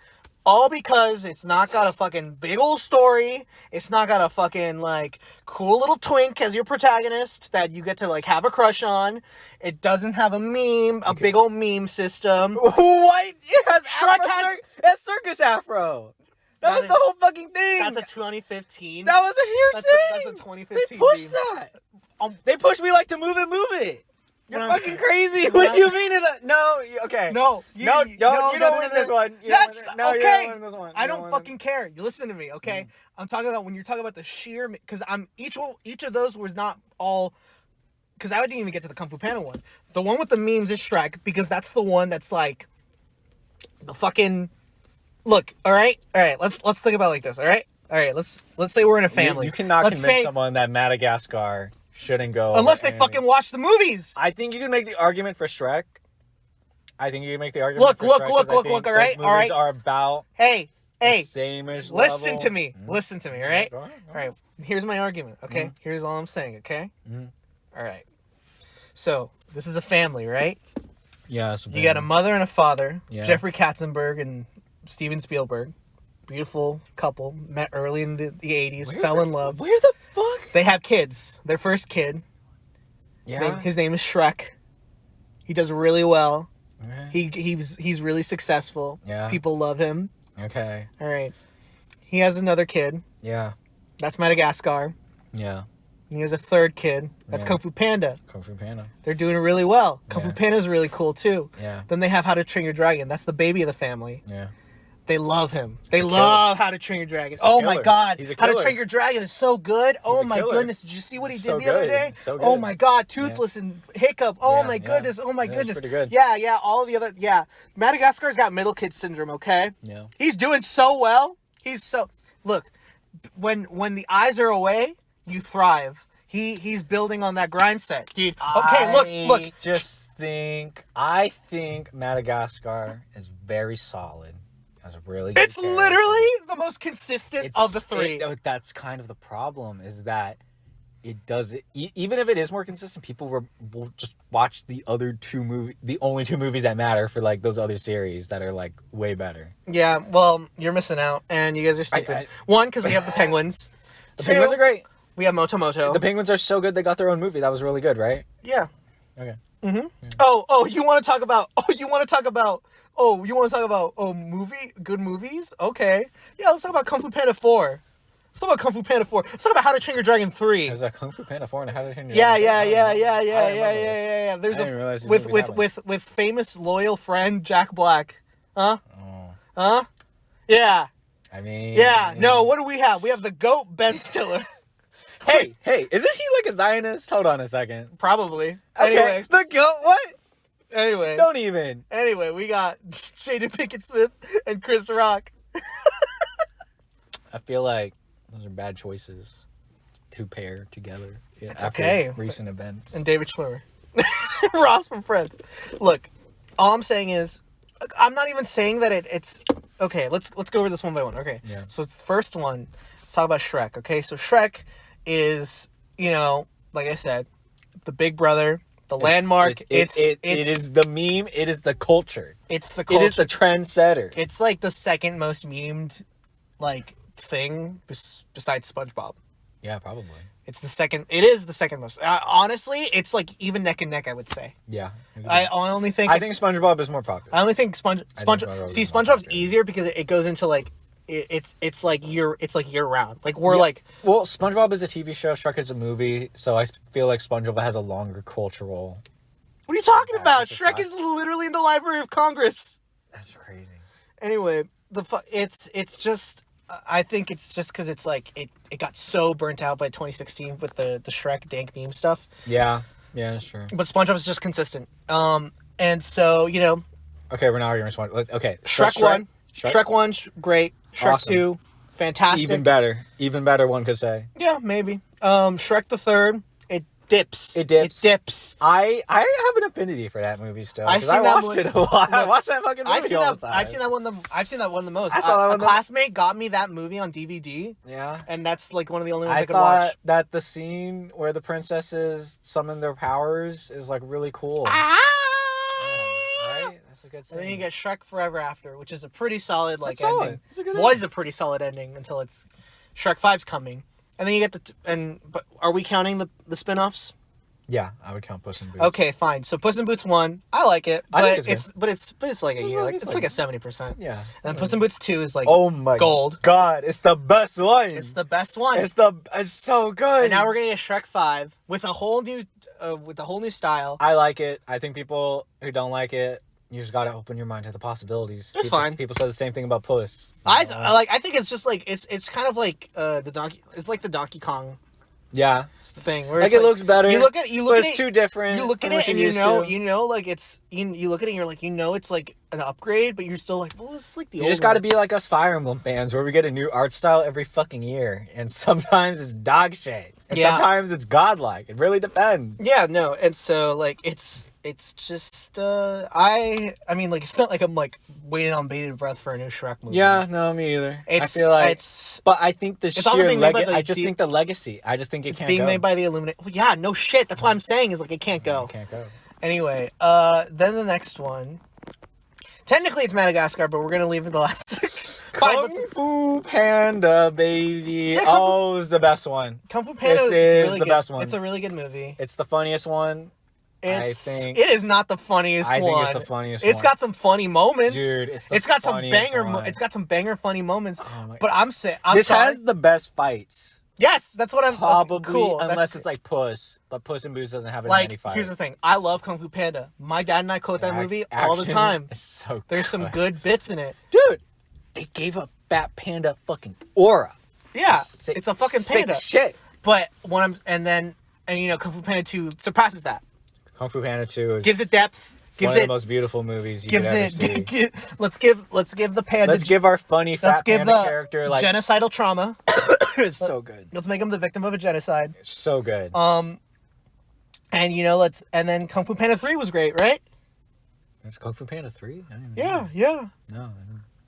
All because it's not got a fucking big old story. It's not got a fucking, like, cool little twink as your protagonist that you get to, like, have a crush on. It doesn't have a meme, a big old meme system. What? It Shrek has... has circus afro. That was the whole fucking thing. That's a 2015. That was a huge thing. That's a 2015 They pushed meme. that. They pushed Me Like to Move It. You're fucking crazy. What do you mean? No, okay. No, you don't win this one. Yes, no, okay. You don't win this one. I don't fucking care. You listen to me, okay? I'm talking about when you're talking about the sheer, because each of those was not all, because I didn't even get to the Kung Fu Panda one. The one with the memes is Shrek, because that's the one that's like the fucking look. All right. Let's think about it like this. All right. Let's say we're in a family. You cannot convince someone that Madagascar shouldn't go unless they fucking watch the movies. I think you can make the argument for Shrek. Look, all right. Movies are about hey, same-ish listen level. to me. Listen to me, all right? Go ahead. All right. Here's my argument, okay? Here's all I'm saying, okay? All right. So, this is a family, right? Yeah. You got a mother and a father, Yeah. Jeffrey Katzenberg and Steven Spielberg. Beautiful couple, met early in the 80s, fell in love. Where the fuck? They have kids. Their first kid. Yeah. His name is Shrek. He does really well. Okay. He's really successful. Yeah. People love him. Okay. All right. He has another kid. Yeah. That's Madagascar. Yeah. And he has a third kid. That's Yeah. Kung Fu Panda. Kung Fu Panda. They're doing it really well. Kung Fu Yeah. Panda is really cool too. Yeah. Then they have How to Train Your Dragon. That's the baby of the family. Yeah. They love him. They love How to Train Your Dragon. Oh my killer. God. He's a How to killer. Train Your Dragon is so good. Oh a my killer. goodness. Did you see what he did So the other good. day? So good. Oh my God. Toothless and Hiccup. Oh Yeah, my yeah. goodness. Oh my Yeah, it's goodness. pretty good. Yeah. All the other. Yeah. Madagascar's got middle kid syndrome, okay? Yeah. He's doing so well. Look, when the eyes are away, you thrive. He's building on that grind set, dude. Okay, look. I think Madagascar is very solid. Has a really good It's literally the most consistent of the three. That's kind of the problem, is that it does it. Even if it is more consistent, people will just watch the only two movies that matter for like those other series that are like way better. Yeah, well, you're missing out, and you guys are stupid. One, because we have the Penguins. The Penguins are great. We have Motomoto. The Penguins are so good they got their own movie. That was really good, right? Yeah. Okay. Mm-hmm. Yeah. Oh, you want to talk about good movies? Okay. Yeah, let's talk about Kung Fu Panda 4. Let's talk about How to Train Your Dragon 3. There's a Kung Fu Panda 4 and a How to Train Your Yeah. Dragon. There's I didn't realize these movies with famous loyal friend Jack Black. Huh? Oh. Huh? Yeah. I mean. Yeah. No, what do we have? We have the GOAT Ben Stiller. Hey, isn't he like a Zionist? Hold on a second. Probably. Okay. Anyway. The GOAT, what? Anyway. Don't even. Anyway, we got Jaden Pinkett Smith and Chris Rock. I feel like those are bad choices to pair together. It's after okay. recent events. And David Schwimmer. Ross from Friends. Look, all I'm saying is, I'm not even saying that it's okay. Let's go over this one by one. Okay. Yeah. So it's the first one. Let's talk about Shrek. Okay. So Shrek is, like I said, the big brother, the landmark. It is the meme. It is the culture. It's the culture. It is the trendsetter. It's like the second most memed, like, thing besides SpongeBob. Yeah, probably. It is the second most. Honestly, it's like even neck and neck, I would say. Yeah. I only think. I think SpongeBob is more popular. I only think SpongeBob. See, SpongeBob's easier because it goes into like it's like year round. Like we're like. Well, SpongeBob is a TV show. Shrek is a movie, so I feel like SpongeBob has a longer cultural. What are you talking about? it's Shrek is literally in the Library of Congress. That's crazy. Anyway, it's just. I think it's just because it's like it got so burnt out by 2016 with the Shrek dank meme stuff. Yeah, that's true. But SpongeBob is just consistent. And so Okay, we're not arguing SpongeBob. Okay, Shrek 1, Shrek 1, great. Shrek Awesome. 2, fantastic. Even better. One could say. Yeah, maybe. Shrek the Third, it dips. It dips. I have an affinity for that movie still. I've seen I that watched it a lot. I watched that fucking movie all the time. I've seen that one the most. I saw that one a classmate got me that movie on DVD. Yeah. And that's like one of the only ones I could thought watch. that the scene where the princesses summon their powers is like really cool. Ah! Yeah, right? That's a good scene. And then you get Shrek Forever After, which is a pretty solid That's ending. solid. It's a good Was a pretty solid ending until it's Shrek 5's coming. And then you get but are we counting the spin-offs? Yeah, I would count Puss in Boots. Okay, fine. So Puss in Boots 1, I like it, I but think it's it's like a year, like it's like a 70%. Yeah. And then Puss in Boots 2 is like Oh my gold. God, it's the best one. It's the best one. It's so good. And now we're gonna get Shrek 5 with a whole new style. I like it. I think people who don't like it, you just gotta open your mind to the possibilities. It's fine. People say the same thing about Puss. I think it's just like it's kind of like the Donkey Kong Yeah. thing where Like it's it looks better. You look at but it's too different. You look at it and you know like it's you look at it and you're like it's like an upgrade, but you're still like, well, it's like the You old just got to one. be like us Fire Emblem fans, where we get a new art style every fucking year, and sometimes it's dog shit, and sometimes it's godlike. It really depends. Yeah, no, and so like it's just I mean like it's not like I'm like waiting on bated breath for a new Shrek movie. Yeah, no, me either. I feel like but I think the also being made by I just think the legacy. I just think it it's can't being go. made by the Illuminati. Well, yeah, no shit. That's what I'm saying is like it can't go. It can't go. Anyway, then the next one. Technically, it's Madagascar, but we're gonna leave it the last. Fine, Kung Fu Panda, baby. Yeah, it's the best one. Kung Fu Panda This is is really the good. best one. It's a really good movie. It's the funniest one. It is not the funniest one. I think it's the funniest one. It's got some funny moments. Dude, it's got some banger. one. It's got some banger funny moments. Oh but I'm saying this sorry. has the best fights. Yes, that's what I'm Probably, cool. unless it's like Puss, but Puss in Boots doesn't have as like. many fights. Here's the thing. I love Kung Fu Panda. My dad and I quote that movie all the Action time. is so There's some good bits in it. Dude, they gave a Fat Panda fucking aura. Yeah, Sick- it's a fucking sick panda. shit. But when I'm and Kung Fu Panda 2 surpasses that. Kung Fu Panda 2 is Gives it depth. Gives one of it the most beautiful movies you gives could ever see. it. Let's give the panda. Let's give our funny Fat Panda the character like genocidal trauma. it's so good. Let's make him the victim of a genocide. It's so good. And then Kung Fu Panda 3 was great, right? It's Kung Fu Panda 3? I didn't even Yeah, know. yeah. No, I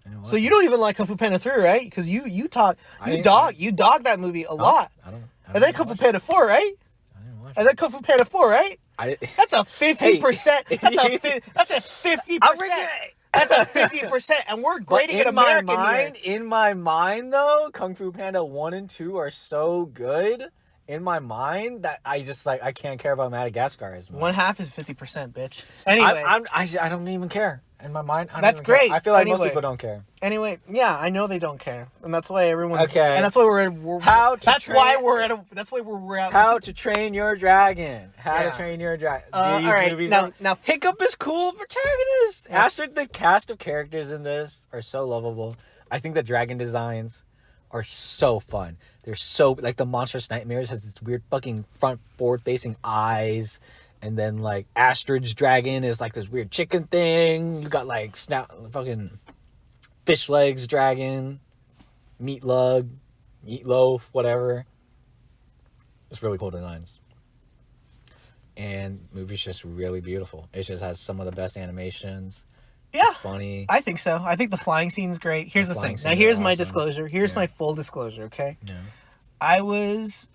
didn't watch So you it. don't even like Kung Fu Panda 3, right? Because you dog that movie a lot. I don't And then Kung Fu Panda 4, right? I didn't watch And then Kung Fu Panda 4, right? That's a 50%. That's a 50%. That's a 50%, and we're grading it American here. In my mind, though, Kung Fu Panda 1 and 2 are so good in my mind that I just like I can't care about Madagascar as much. One half is 50%, bitch. Anyway, I don't even care. In my mind, I don't That's even care. great. I feel like most Anyway. people don't care. anyway, yeah, I know they don't care, and that's why everyone's Okay. And that's why we're that's why we're at. How to Train Your Dragon. How Yeah. to Train Your Dragon. all right, now Hiccup is cool protagonist. Yeah. Astrid, the cast of characters in this are so lovable. I think the dragon designs are so fun. They're so like the Monstrous Nightmares has this weird fucking forward facing eyes. And then, like, Astrid's dragon is, like, this weird chicken thing. You got, like, fucking fish legs dragon, meatloaf, whatever. It's really cool designs. And movie's just really beautiful. It just has some of the best animations. Yeah. It's funny. I think so. I think the flying scene's great. Here's the thing. flying Now, scenes here's are my awesome. disclosure. Here's Yeah. my full disclosure, okay? Yeah. I was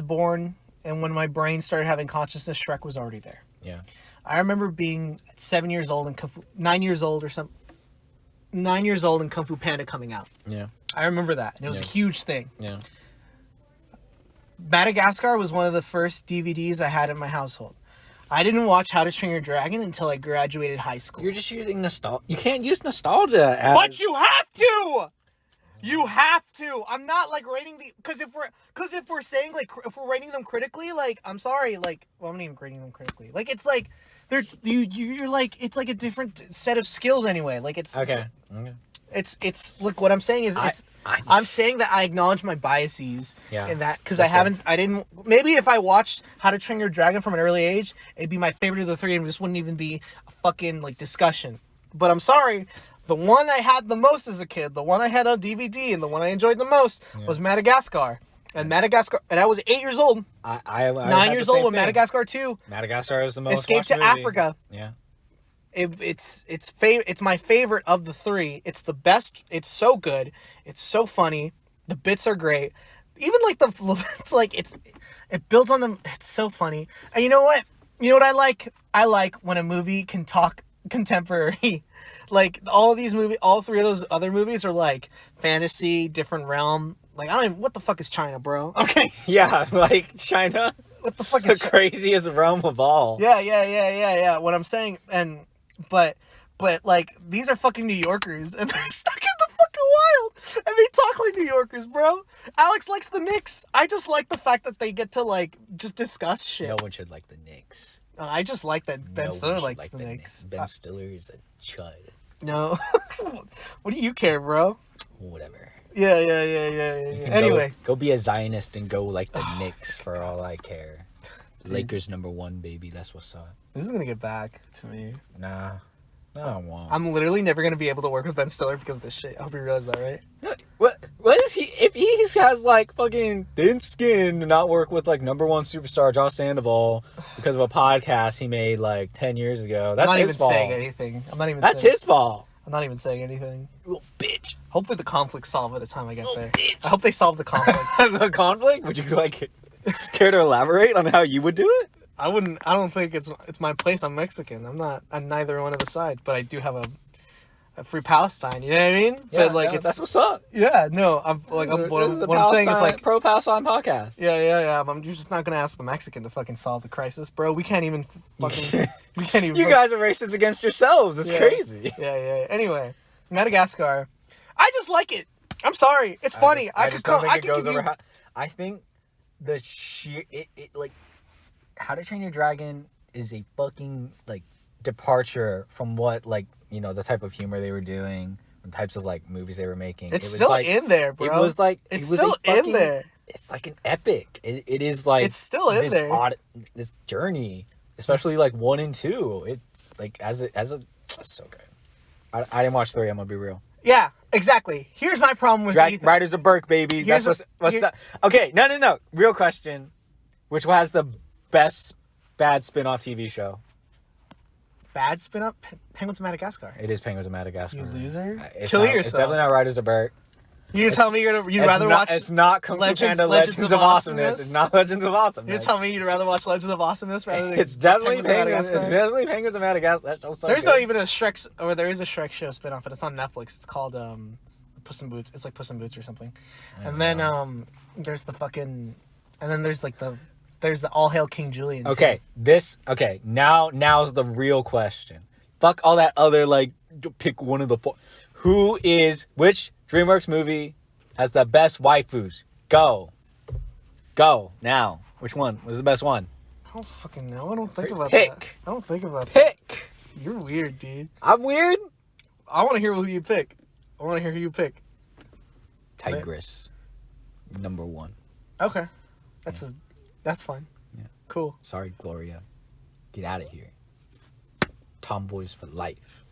born, and when my brain started having consciousness, Shrek was already there. Yeah. I remember being 7 years old and 9 years old or something. 9 years old and Kung Fu Panda coming out. Yeah. I remember that, and it was a Yeah. huge thing. Yeah. Madagascar was one of the first DVDs I had in my household. I didn't watch How to Train Your Dragon until I graduated high school. You're just using nostalgia. You can't use nostalgia as... But you have to. You have to. I'm not like rating the because if we're saying like if we're rating them critically, like I'm sorry, like well I'm not even rating them critically. Like it's like you're like it's like a different set of skills anyway. Like it's Okay. It's look what I'm saying is I'm saying that I acknowledge my biases Yeah, in that because that's I didn't maybe if I watched How to Train Your Dragon from an early age it'd be my favorite of the three and this wouldn't even be a fucking like discussion. But I'm sorry, the one I had the most as a kid, the one I had on DVD and the one I enjoyed the most was Madagascar. And Madagascar, and I was 8 years old. I 9 years old when Madagascar 2 Madagascar is the most Escape watched to movie. Africa. Yeah. It's my favorite of the three. It's the best. It's so good. It's so funny. The bits are great. Even like it's like it builds on them. It's so funny. And you know what? You know what I like? I like when a movie can talk contemporary. Like all three of those other movies are like fantasy, different realm. Like I don't even. What the fuck is China, bro? Okay. Yeah, like China. What the fuck The is craziest realm of all. Yeah. What I'm saying, but like these are fucking New Yorkers, and they're stuck in the fucking wild, and they talk like New Yorkers, bro. Alex likes the Knicks. I just like the fact that they get to like just discuss shit. No one should like the Knicks. I just like that Ben No Stiller one should likes like the Knicks. Ben Stiller is a chud. No, what do you care, bro? Whatever. Yeah. Anyway, Go be a Zionist and go like the Knicks for all I care. Lakers #1, baby. That's what's up. this is gonna get back to me. Nah. No, I won't. I'm literally never gonna be able to work with Ben Stiller because of this shit. I hope you realize that, right? What is he? If he has like fucking thin skin to not work with like #1 superstar Josh Sandoval because of a podcast he made like 10 years ago, that's I'm not his even fault. saying anything. That's his fault. I'm not even saying anything. You little bitch. Hopefully the conflict's solved by the time I get Little there. bitch. I hope they solve the conflict. The conflict? Would you like care to elaborate on how you would do it? I don't think it's my place. I'm Mexican. I'm neither one of the sides, but I do have a free Palestine, you know what I mean? Yeah, but like no, that's what's up. yeah, no, I'm like This is the what I'm saying is like pro Palestine podcast. yeah, I'm just not gonna ask the Mexican to fucking solve the crisis, bro. We can't even fucking we can't even You guys are racist against yourselves. It's Yeah. crazy. Yeah. Anyway, Madagascar. I just like it. I'm sorry. It's funny. I could come. I could give you. I think the sheer it like How to Train Your Dragon is a fucking like departure from what like the type of humor they were doing, the types of like movies they were making. It's it was still like, in there, bro. It was like it's it was still fucking, in there. It's like an epic. It is like It's still in this there. This journey, especially like 1 and 2. It like as a it's so good. I didn't watch 3. I'm gonna be real. Yeah, exactly. Here's my problem with Ethan. Riders of Burke, baby. Here's That's what's up. Okay, no. Real question. Which has the best bad spin-off TV show? Bad spin up. Penguins of Madagascar. It is Penguins of Madagascar. You loser. It's Kill not, yourself. It's definitely not Riders of Burke. You're tell me you'd rather watch. It's not Kung Fu Legends Panda Legends of Awesomeness. It's not Legends of Awesomeness. You're telling me you'd rather watch Legends of Awesomeness rather than It's definitely Penguins of Penguins. It's Madagascar? definitely Penguins of Madagascar. That show's so There's good. not even a Shrek, or there is a Shrek show spinoff, but it's on Netflix. It's called Puss in Boots. It's like Puss in Boots or something. And then there's the fucking, and then there's the All Hail King Julian. too. Okay. Now's the real question. Fuck all that other like pick one of the four. Which DreamWorks movie has the best waifus? Go now. Which one was the best one? I don't fucking know. I don't think about Pick. that. I don't think about that. Pick. You're weird, dude. I'm weird. I want to hear who you pick. I want to hear who you pick. Tigress. #1. Okay, that's fine. Yeah. Cool. Sorry, Gloria. Get out of here. Tomboys for life.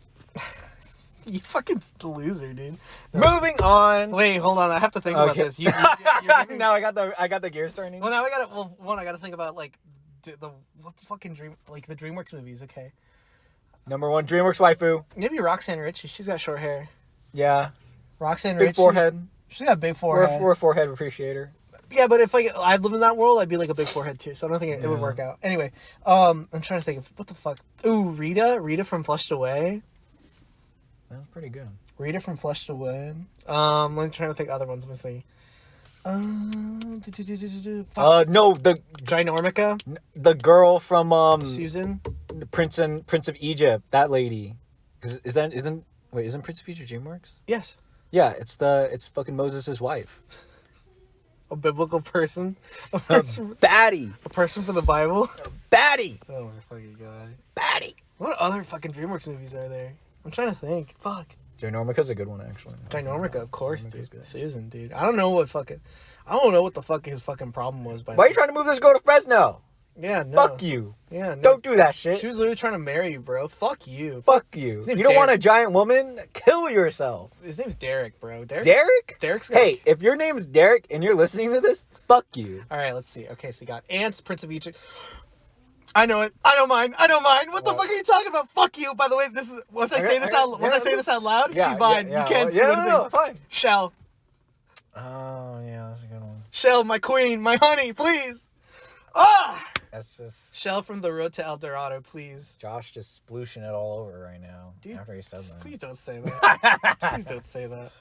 You fucking loser, dude. Moving on. Wait, hold on. I have to think about Okay. this. You're giving- Now I got the gears turning. Well, now I gotta. Well, one, I gotta think about like what the fucking the DreamWorks movies. Okay, Number 1, DreamWorks waifu. maybe Roxanne Ritchie. She's got short hair. Yeah. Roxanne Big Ritchie. forehead. She's got a big forehead. We're a forehead appreciator. Yeah, but if like I lived in that world, I'd be like a big forehead too. So I don't think it would work out. Anyway, I'm trying to think of what the fuck. Ooh, Rita from Flushed Away. That's pretty good. Rita from Flushed Away. I'm trying to think of other ones. Let me see. No, the Ginormica. girl from Susan. Prince of Egypt. That lady. Isn't Prince of Egypt DreamWorks? Yes. Yeah, it's fucking Moses' wife. A biblical person. A person from the Bible. Baddie. Oh my fucking god. Baddie. What other fucking DreamWorks movies are there? I'm trying to think. Fuck. Ginormica's a good one, actually. Ginormica, of course, Ginormica's dude. good. Susan, dude. I don't know what the fuck his fucking problem was. Why are you trying to move this girl to Fresno? Yeah, no. Fuck you. Yeah, no. Don't do that shit. She was literally trying to marry you, bro. Fuck you. Fuck you. His name's You don't want a Derek. giant woman? Kill yourself. His name's Derek, bro. Derek? Derek's got... Hey, if your name's Derek and you're listening to this, fuck you. All right, let's see. Okay, so you got Ants, Prince of Egypt. I know it. I don't mind. What the fuck are you talking about? Fuck you. By the way, this is once I say this out loud, she's mine. You can't do anything. No, fine. Shell. Oh, yeah, that's a good one. Shell, my queen, my honey, please. Ah! That's just Shell from the Road to El Dorado, please. Josh just splooshing it all over right now. Dude, after he said that. please don't say that. Please don't say that.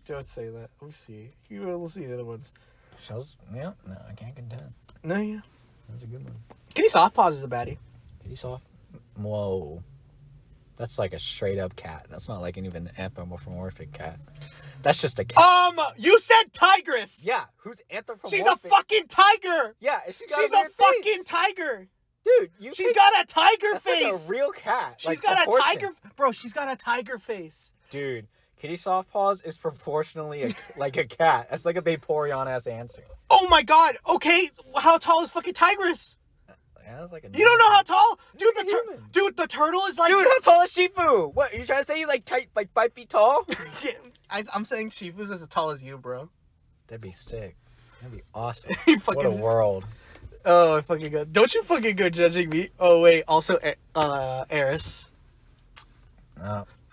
Don't say that. We'll see. We'll see the other ones. Shell's, yeah, no, I can't contend. No, yeah. That's a good one. Kitty Softpaws is a baddie. Kitty soft. Whoa. That's like a straight up cat. That's not like even an anthropomorphic cat. That's just a cat. You said tigress. Yeah, who's anthropomorphic? She's a fucking tiger. Yeah, she's She's a fucking tiger. Dude, She's got a tiger that's face. like a real cat. She's like got a proportion. tiger. Bro, she's got a tiger face. Dude, Kitty Softpaws is proportionally like a cat. That's like a Vaporeon ass answer. Oh my god. Okay, how tall is fucking tigress? Yeah, that's like a You don't know how tall? Dude, She's a human. dude, the turtle is like... Dude, how tall is Shifu? What, are you trying to say he's like 5 feet tall? Yeah, I'm saying Shifu's as tall as you, bro. That'd be sick. That'd be awesome. You What fucking... a world. Oh, I fucking good. Don't you fucking go judging me. Oh, wait. Also, Eris.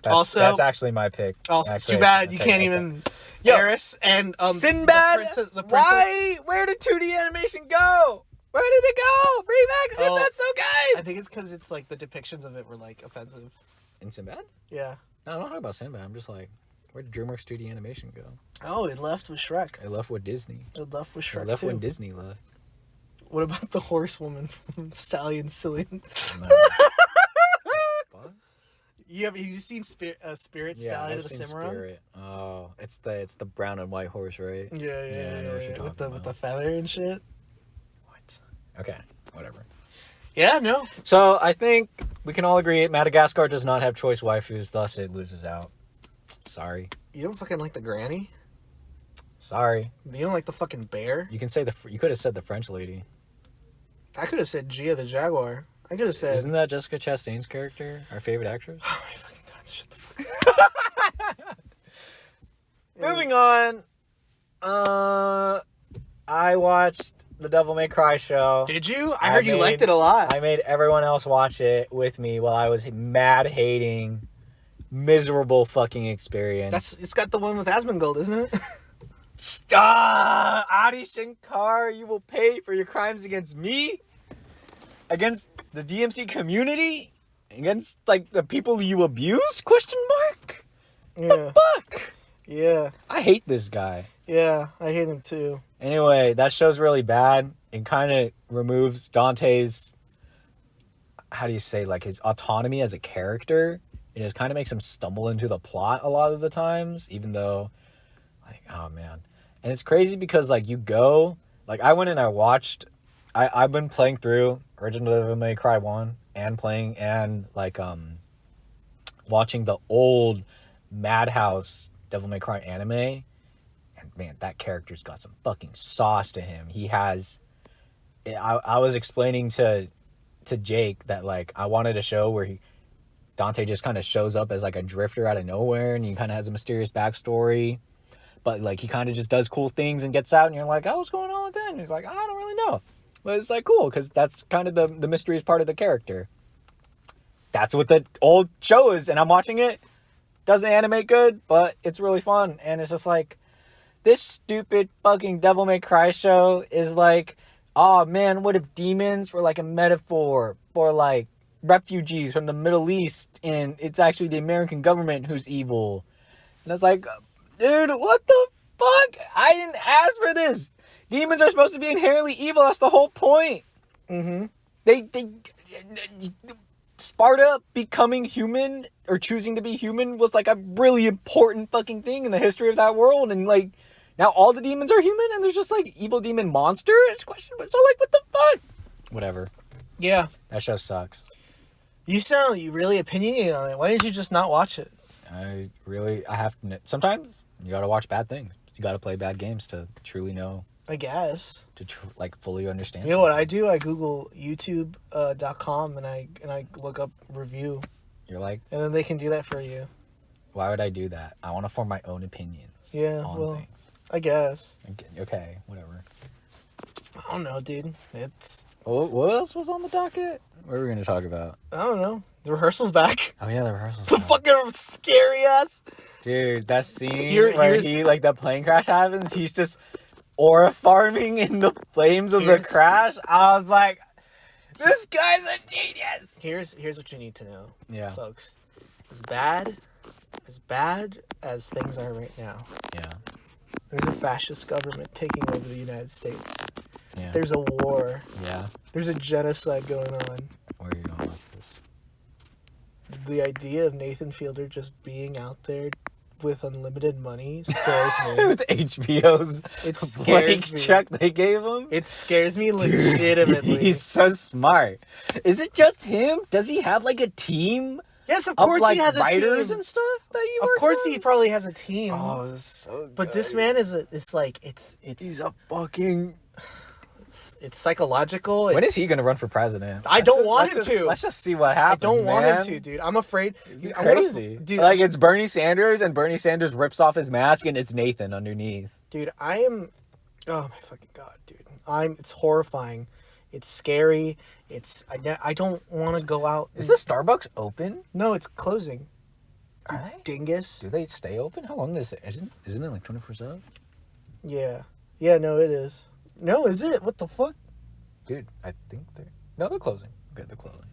That's actually my pick. Also, Actually, too bad I'll you take can't it. even... Yo, Eris and... Sinbad? The princess... Why? Where did 2D animation go? Where did it go? Bring back Oh, Sinbad so I good! think it's because it's like the depictions of it were like offensive. In Sinbad? Yeah. No, I'm not talking about Sinbad. I'm just like, where did DreamWorks 2D animation go? Oh, it left with Shrek. I left with Disney. It left with I Shrek left too. when Disney left. What about the horsewoman from Stallion Cillian? No. What? You seen Spirit Stallion I've of the seen Cimarron? Spirit. Oh, it's the brown and white horse, right? Yeah, I know what you're talking with the about. feather and shit. What? Okay, whatever. Yeah, no. So I think we can all agree Madagascar does not have choice waifus, thus it loses out. Sorry. You don't fucking like the granny? Sorry. You don't like the fucking bear? You can say you could have said the French lady. I could have said Gia the Jaguar. I could have said... Isn't that Jessica Chastain's character, our favorite actress? Oh my fucking god, shut the fuck up. Moving on. I watched the Devil May Cry show. Did you? I heard you liked it a lot. I made everyone else watch it with me while I was mad hating, miserable fucking experience. It's got the one with Asmongold, isn't it? Adi Shankar, you will pay for your crimes against me, against the DMC community, against like the people you abuse? Question mark. Yeah. Fuck. Yeah. I hate this guy. Yeah, I hate him too. Anyway, that show's really bad. It kind of removes Dante's, how do you say, like his autonomy as a character. It just kind of makes him stumble into the plot a lot of the times, even though, like, oh man. And it's crazy because, like, you go, like, I went and I watched, I've been playing through Original Devil May Cry 1 and watching the old Madhouse Devil May Cry anime. And man, that character's got some fucking sauce to him. He has, I was explaining to Jake that, like, I wanted a show where Dante just kind of shows up as like a drifter out of nowhere, and he kind of has a mysterious backstory. But like he kind of just does cool things and gets out, and you're like, oh, what's going on with that? And he's like, I don't really know. But it's like cool because that's kind of the mysterious part of the character. That's what the old show is, and I'm watching it. Doesn't animate good, but it's really fun. And it's just like, this stupid fucking Devil May Cry show is like, oh man, what if demons were like a metaphor for like refugees from the Middle East, and it's actually the American government who's evil? And it's like, dude, what the fuck? I didn't ask for this. Demons are supposed to be inherently evil. That's the whole point. Mm-hmm. They Sparta becoming human or choosing to be human was like a really important fucking thing in the history of that world. And like now all the demons are human and there's just like evil demon monster. It's questionable. So like what the fuck? Whatever. Yeah. That show sucks. You really opinionated on it. Why didn't you just not watch it? I have to. Sometimes you gotta watch bad things. You gotta play bad games to truly know. I guess. To like fully understand. You know what I do? I Google YouTube.com and I look up review. You're like, and then they can do that for you. Why would I do that? I want to form my own opinions. Yeah, on things. I guess. Okay, whatever. I don't know, dude. It's. What else was on the docket? What are we gonna talk about? I don't know. The rehearsal's back. Oh yeah, the rehearsal's The back. fucking scary ass. Dude, that scene where he like the plane crash happens, he's just aura farming in the flames of the crash. I was like, this guy's a genius. Here's what you need to know. Yeah. Folks. As bad as things are right now. Yeah. There's a fascist government taking over the United States. Yeah. There's a war. Yeah. There's a genocide going on. Where are you going with this? The idea of Nathan Fielder just being out there with unlimited money scares me. With HBO's It blank scares me. check they gave him? It scares me legitimately. He's so smart. Is it just him? Does he have like a team? Yes, of course like he has a writers team. and stuff that you Of work course on? he probably has a team. Oh, so good. But this man is it's He's a fucking... it's psychological. When is he going to run for president? I don't want him to. Let's just see what happens, I don't want him man. to, dude. I'm afraid. You're I'm gonna- crazy. dude. Like, it's Bernie Sanders, and Bernie Sanders rips off his mask, and it's Nathan underneath. Dude, I am. Oh my fucking god, dude. It's horrifying. It's scary. I don't want to go out. Is the Starbucks open? No, it's closing. Are they? Dingus. Do they stay open? How long is it? Isn't it like 24/7? Yeah. Yeah. No, it is. No, is it? What the fuck? Dude, I think they're closing. Okay, they're closing.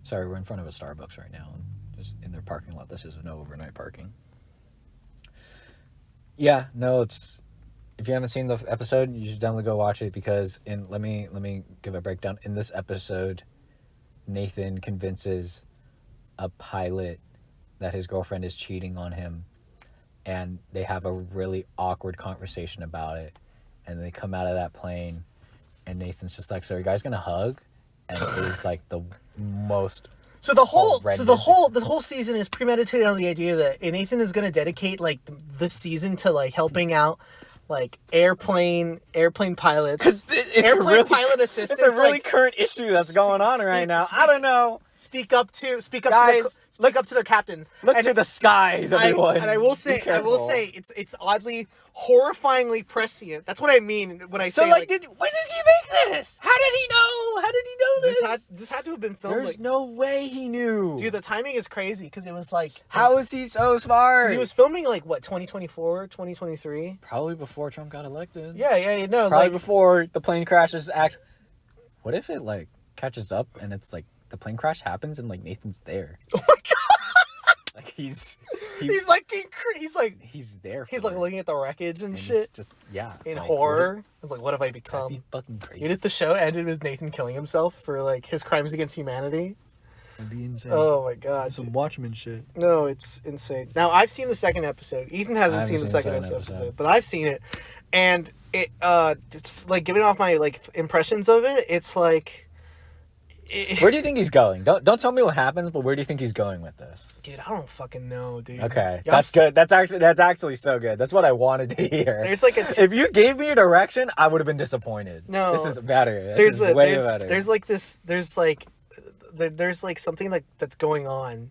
Sorry, we're in front of a Starbucks right now, just in their parking lot. This is no overnight parking. Yeah, no, it's. If you haven't seen the episode, you should definitely go watch it because let me give a breakdown. In this episode, Nathan convinces a pilot that his girlfriend is cheating on him, and they have a really awkward conversation about it, and they come out of that plane, and Nathan's just like, "So are you guys gonna hug?" And it is like the most. So the whole season is premeditated on the idea that Nathan is going to dedicate like this season to like helping out like airplane pilots, pilot assistants. It's a really like, current issue that's going on right now. I don't know. Speak up to Guys, their captains. Look to the skies, everyone. I will say it's oddly horrifyingly prescient. That's what I mean when I say when did he make this? How did he know? How did he know this? This had to have been filmed. There's no way he knew. Dude, the timing is crazy because it was like how is he so smart? He was filming like what 2024, 2023. Probably before Trump got elected. Yeah, no, Probably like before the plane crashes. What if it like catches up and it's like the plane crash happens and like Nathan's there? Oh my god! Like he's there. He's like looking at the wreckage and he's shit. Just yeah. In like, horror. It's like, what have I That'd become? be fucking crazy. Even if the show ended with Nathan killing himself for like his crimes against humanity. That'd be insane. Oh my god. Some Watchmen shit. No, it's insane. Now I've seen the second episode. Ethan hasn't seen the second episode, but I've seen it, and it's like giving off my like impressions of it. It's like. Where do you think he's going? Don't tell me what happens, but where do you think he's going with this? Dude, I don't fucking know, dude. Okay, that's good. That's actually so good. That's what I wanted to hear. There's like if you gave me a direction, I would have been disappointed. No, this is better. There's way better. There's like there's like something that's going on,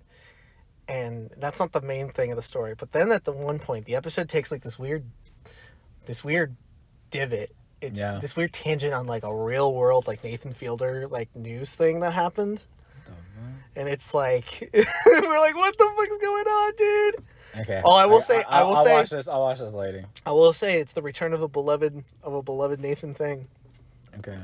and that's not the main thing of the story. But then at the one point, the episode takes like this weird divot. It's this weird tangent on like a real world like Nathan Fielder like news thing that happened. And it's like we're like, what the fuck's going on, dude? Okay. Oh, I will say I'll watch this. I'll watch this later. I will say it's the return of a beloved Nathan thing. Okay.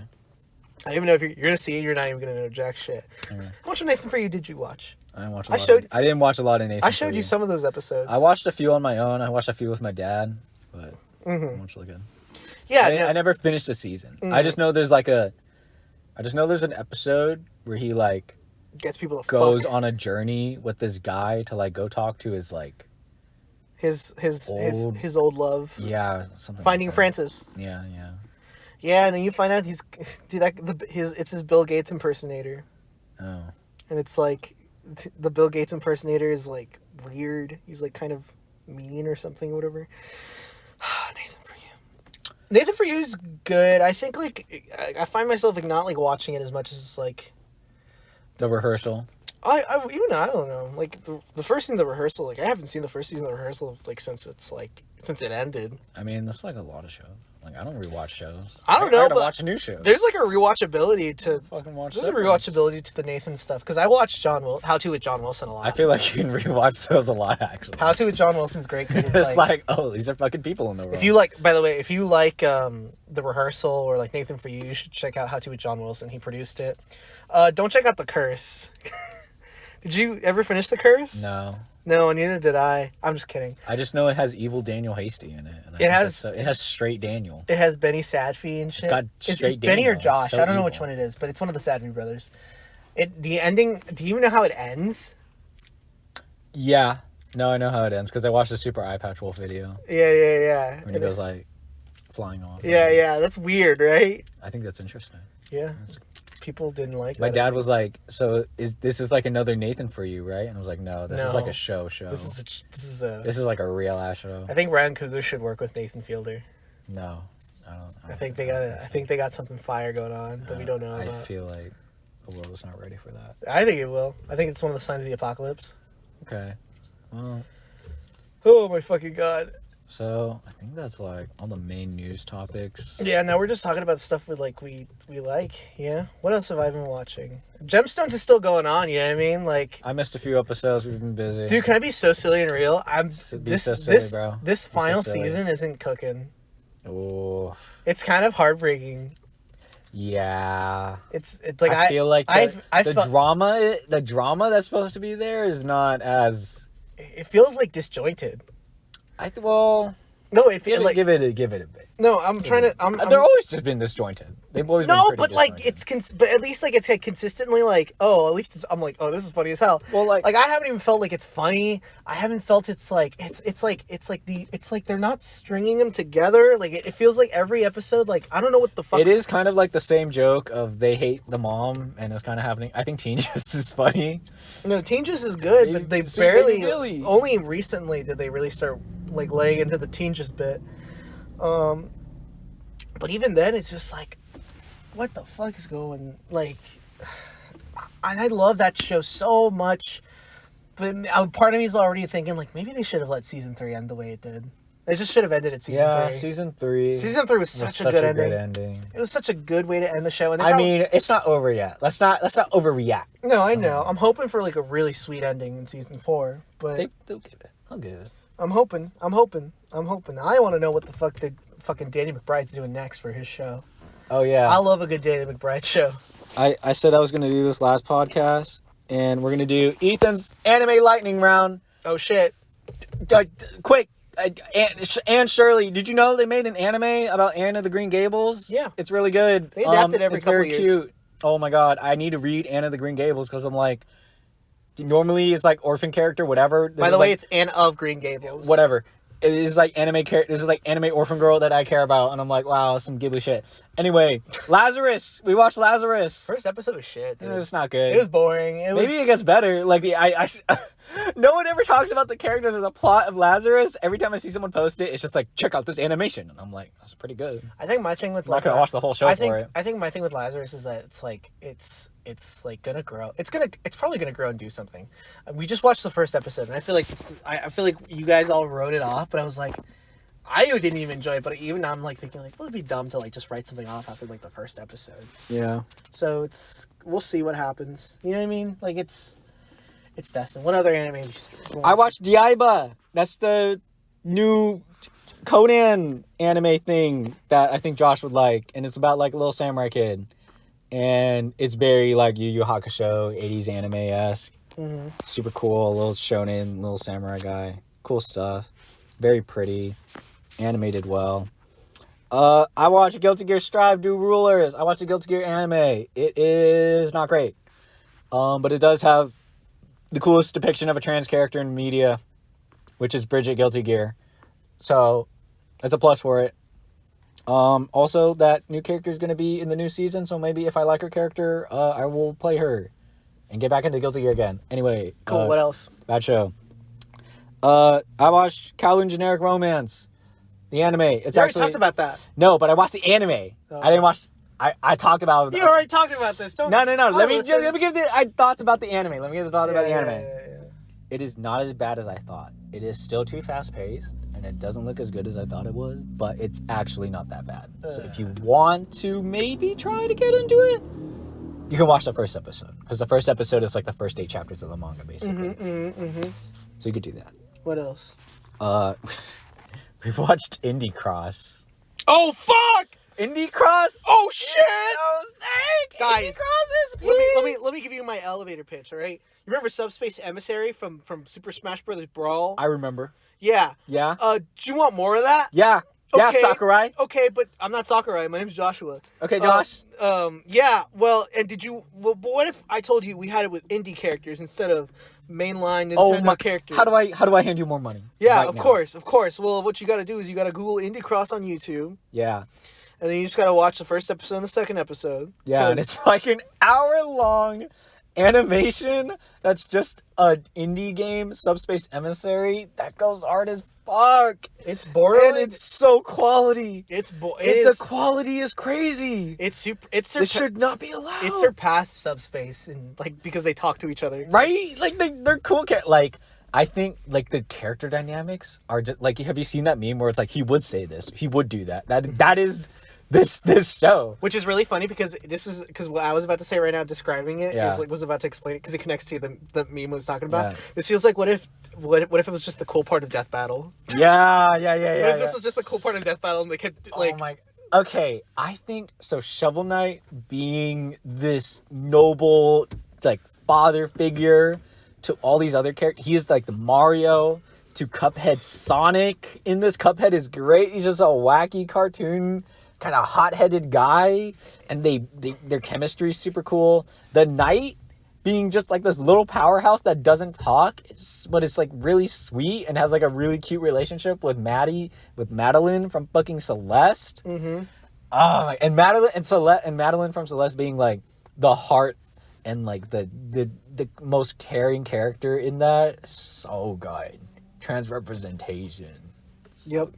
I don't even know if you're gonna see it. You're not even gonna know jack shit. Okay. How much of Nathan For You did you watch? I didn't watch. I I didn't watch a lot of Nathan. I showed you some of those episodes. I watched a few on my own. I watched a few with my dad, but I didn't watch it again. Yeah, I never finished a season. I just know there's an episode where he like gets people to goes fuck. on a journey with this guy to like go talk to his like his old love. Yeah, something. Finding like that. Francis. Yeah. Yeah, and then you find out it's his Bill Gates impersonator. Oh. And it's like the Bill Gates impersonator is like weird. He's like kind of mean or something or whatever. Nathan For You is good. I think like I find myself like not like watching it as much as like The Rehearsal. I don't know. Like the first season of The Rehearsal, like I haven't seen the first season of The Rehearsal like since it ended. I mean, that's like a lot of shows. Like I don't rewatch shows. I don't know, gotta but watch new shows. There's like a rewatchability to Fucking watch. there's a rewatchability to the Nathan stuff because I watched How to with John Wilson a lot. I feel like you can rewatch those a lot actually. How to with John Wilson's great because it's, It's like, oh, these are fucking people in the world. if you like, by the way, if you like The Rehearsal or like Nathan For You, you should check out How to with John Wilson. He produced it. Don't check out The Curse. Did you ever finish The Curse? No, neither did I. I'm just kidding. I just know it has evil Daniel Hasty in it. And It has straight Daniel. It has Benny Sadfi and shit. It's got Benny Daniel. or Josh. So I don't know evil. which one it is, but it's one of the Sadfi brothers. The ending. Do you even know how it ends? Yeah. No, I know how it ends because I watched the Super Eye Patch Wolf video. Yeah. When he goes like flying off. Yeah. That's weird, right? I think that's interesting. Yeah. People didn't like My that. dad was like, "So this is like another Nathan For You, right?" And I was like, "No, this is like a show. This is like a real ass show." I think Ryan Coogler should work with Nathan Fielder. No, I don't. I think they got something fire going on that we don't know I about. feel like the world is not ready for that. I think it will. I think it's one of the signs of the apocalypse. Okay. Well. Oh my fucking god. So I think that's like all the main news topics. Yeah, now we're just talking about stuff we like. Yeah. What else have I been watching? Gemstones is still going on. You know what I mean? Like I missed a few episodes. We've been busy. dude, can I be so silly and real? This final so silly. season isn't cooking. Oh. It's kind of heartbreaking. Yeah. It's like I feel like the drama that's supposed to be there is not as. It feels like disjointed. No, give it a bit. No, I'm trying to. They're always just been disjointed. They've always been pretty but like disjointed. but at least like it's consistently like at least I'm like this is funny as hell. Well, like I haven't even felt like it's funny. I haven't felt it's like they're not stringing them together. Like it feels like every episode like I don't know what the fuck. It is kind of like the same joke of they hate the mom and it's kind of happening. I think Teen Just is funny. No, Teen Just is good, but they barely. Really. Only recently did they really start like laying into the Teen Just bit. But even then, it's just like, what the fuck is going? Like, I love that show so much, but part of me is already thinking like maybe they should have let season 3 end the way it did. They just should have ended at season 3. Yeah, season 3. Season 3 was such a good ending. It was such a good way to end the show. And I mean, it's not over yet. Let's not overreact. No, I know. I'm hoping for like a really sweet ending in season 4, but they'll give it. I'll give it. I'm hoping. I want to know what the fuck fucking Danny McBride's doing next for his show. Oh yeah. I love a good Danny McBride show. I said I was gonna do this last podcast, and we're gonna do Ethan's anime lightning round. Oh shit! Quick, Anne Shirley. Did you know they made an anime about Anne of the Green Gables? Yeah, it's really good. They adapted every couple years. It's very cute. Oh my god, I need to read Anne of the Green Gables because I'm like, normally it's like orphan character, whatever. By the way, it's Anne of Green Gables. Whatever. It is like anime character. This is like anime orphan girl that I care about, and I'm like, wow, some Ghibli shit. Anyway, Lazarus. We watched Lazarus. First episode was shit, dude. It's not good. It was boring. Maybe it gets better. Like no one ever talks about the characters or the plot of Lazarus. Every time I see someone post it, it's just like, check out this animation, and I'm like, that's pretty good. I think my thing with I'm not gonna watch the whole show for it. I think my thing with Lazarus is that it's like it's like gonna grow. It's probably gonna grow and do something. We just watched the first episode, and I feel like I feel like you guys all wrote it off, but I was like, I didn't even enjoy it. But even now, I'm like thinking like, well, it'd be dumb to like just write something off after like the first episode. Yeah. So we'll see what happens. You know what I mean? Like it's destined. What other anime? I watched Jaiba. That's the new Conan anime thing that I think Josh would like, and it's about like a little samurai kid, and it's very like Yu Yu Hakusho, 80s anime-esque. Mm-hmm. Super cool, little shonen, little samurai guy. Cool stuff. Very pretty. Animated well. I watched Guilty Gear Strive do Rulers. I watched the Guilty Gear anime. It is not great. But it does have the coolest depiction of a trans character in media, which is Bridget Guilty Gear. So, it's a plus for it. Also, that new character is going to be in the new season, so maybe if I like her character, I will play her and get back into Guilty Gear again. Anyway. Cool, what else? Bad show. I watched Kowloon Generic Romance, the anime. It's You already actually talked about that. No, but I watched the anime. Oh. I didn't watch. I talked about. You already talked about this. Don't. No. Let me listen. give the thoughts about the anime. Let me give the thoughts about the anime. Yeah. It is not as bad as I thought. It is still too fast paced, and it doesn't look as good as I thought it was. But it's actually not that bad. So if you want to maybe try to get into it, you can watch the first episode, because the first episode is like the first 8 chapters of the manga, basically. So you could do that. What else? We've watched Indie Cross. Oh fuck! Indie Cross. Oh shit! So sick, Guys, Indie Cross is let me give you my elevator pitch. All right. You remember Subspace Emissary from Super Smash Bros. Brawl? I remember. Yeah. Yeah. Do you want more of that? Yeah. Yeah, Okay. Sakurai. Okay, but I'm not Sakurai. My name's Joshua. Okay, Josh. Yeah. Well, and but what if I told you we had it with indie characters instead of mainline Nintendo characters? How do I hand you more money? Yeah, right of now? course. Well, what you got to do is you got to Google Indie Cross on YouTube, Yeah. and then you just got to watch the first episode and the second episode. Yeah, and 'Cause- it's like an hour-long animation that's just an indie game, Subspace Emissary, that goes hard as fuck. it's boring. And it's so quality. The quality is crazy. It's super. It's This should not be allowed. It surpassed Subspace and like because they talk to each other. Right? Like they're cool. Like I think like the character dynamics are just like, have you seen that meme where it's like he would say this, he would do that. That is this show. Which is really funny because what I was about to say right now, describing it, Yeah. is like was about to explain it because it connects to the meme I was talking about. Yeah. This feels like what if it was just the cool part of Death Battle? Yeah. What if this was just the cool part of Death Battle and they kept like. Oh my. Okay, I think so. Shovel Knight being this noble, like father figure to all these other characters. He is like the Mario to Cuphead Sonic. In this, Cuphead is great. He's just a wacky cartoon, kind of hot-headed guy, and their chemistry is super cool. The Knight being just like this little powerhouse that doesn't talk, but it's like really sweet and has like a really cute relationship with Madeline from fucking Celeste. Mm-hmm. Oh, and Madeline from Celeste being like the heart and like the most caring character in that. So good. Trans representation. Yep.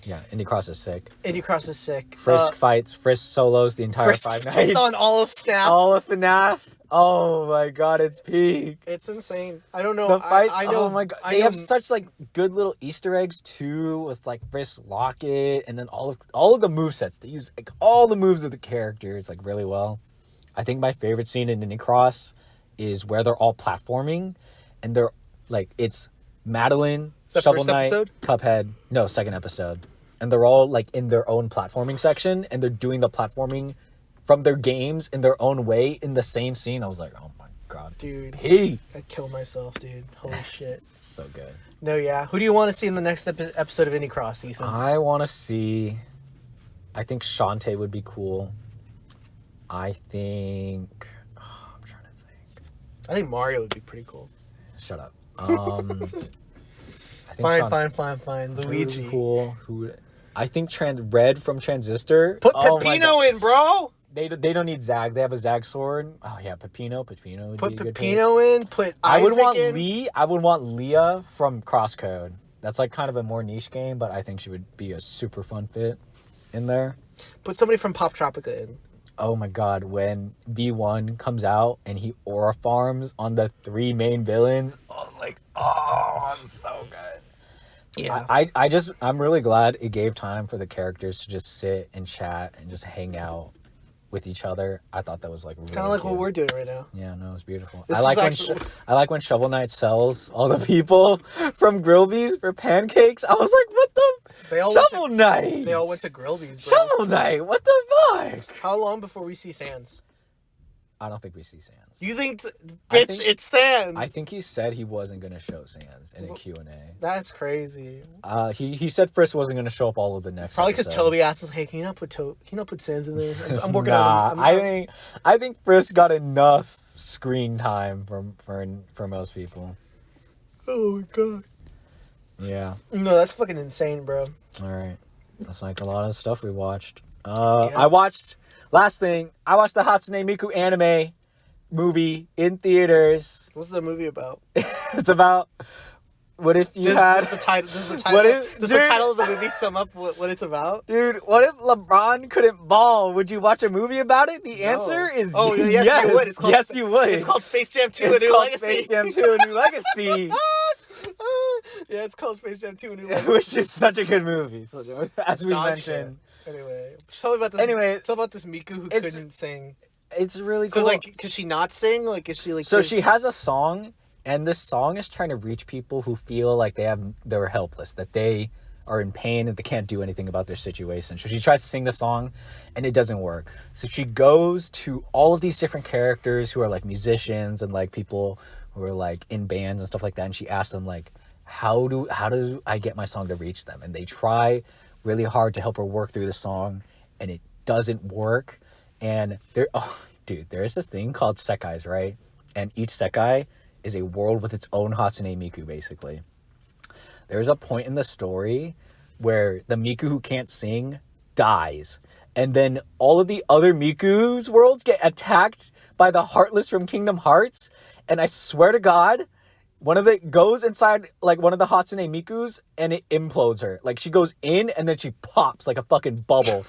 Yeah, Indie Cross is sick. Indie Cross is sick. Frisk fights, Frisk solos the entire Frisk 5 takes nights. on all of FNAF. All of FNAF. Oh my god, it's peak. It's insane. I don't know. The fight, I know. oh my god, they have such like good little Easter eggs too, with like Frisk Locket, and then all of the movesets. They use like all the moves of the characters like really well. I think my favorite scene in Indie Cross is where they're all platforming, and they're like it's Madeline, that Shovel first Knight, episode? Cuphead. No, second episode, and they're all like in their own platforming section, and they're doing the platforming from their games in their own way in the same scene. I was like, oh my god, Dude, hey, I'd kill myself, dude. Holy shit. it's so good. No, yeah. Who do you want to see in the next episode of Indie Cross, Ethan? I want to see. I think Shantae would be cool. I think. Oh, I'm trying to think. I think Mario would be pretty cool. Shut up. I think Fine. Shantae would be Luigi. cool. Who? I think Red from Transistor. Put oh my Pepino in, bro. They don't need Zag. They have a Zag sword. Oh yeah, Pepino would Put be a good pick. Pepino in. Put Isaac I would want in. Lee. I would want Leah from Crosscode. That's like kind of a more niche game, but I think she would be a super fun fit in there. Put somebody from Pop Tropica in. Oh my god, when V1 comes out and he aura farms on the 3 main villains, I was like, oh, it's so good. Yeah. I'm really glad it gave time for the characters to just sit and chat and just hang out with each other. I thought that was like really Kind of like cute. what we're doing right now. Yeah, no, it's beautiful. This I like is when actually- I like when Shovel Knight sells all the people from Grillby's for pancakes. I was like, what the They all Shovel Knight? They all went to Grillby's, bro. Shovel Knight. What the fuck? How long before we see Sans? I don't think we see Sans. You think, I bitch, think- it's Sans. I think he said he wasn't gonna show Sans in a Q&A. That's crazy. He said Frisk wasn't gonna show up all of the next. Probably because episode. Toby asked us, "Hey, can you not put Sans in this?" I'm working on. I think Frisk got enough screen time for most people. Oh my god. Yeah. No, that's fucking insane, bro. All right. That's like a lot of stuff we watched. Yeah. I watched the Hatsune Miku anime movie in theaters. What's the movie about? It's about what if you Does the title What if- does dude- the title of the movie sum up what it's about? Dude, what if LeBron couldn't ball? Would you watch a movie about it? The answer is Oh, yes, you would. It's called yes, you would. It's called Space Jam 2: It's A New called Legacy. Space Jam 2: A New Legacy, Yeah, it's called Space Jam 2: A New Legacy. which is such a good movie. So, as we Dog mentioned, Anyway, tell me about this. Anyway, tell about this Miku who it's- couldn't sing. it's really So cool. like, could she not sing? Like, is she like? So she has a song, and this song is trying to reach people who feel like they're helpless, that they are in pain and they can't do anything about their situation. So she tries to sing the song, and it doesn't work. So she goes to all of these different characters who are like musicians and like people who are like in bands and stuff like that, and she asks them like, how do I get my song to reach them? And they try really hard to help her work through the song, and it doesn't work. And there is this thing called sekais, right? And each sekai is a world with its own Hatsune Miku, basically. There's a point in the story where the Miku who can't sing dies. And then all of the other Miku's worlds get attacked by the Heartless from Kingdom Hearts. And I swear to God, one of it goes inside like one of the Hatsune Mikus and it implodes her. Like she goes in and then she pops like a fucking bubble.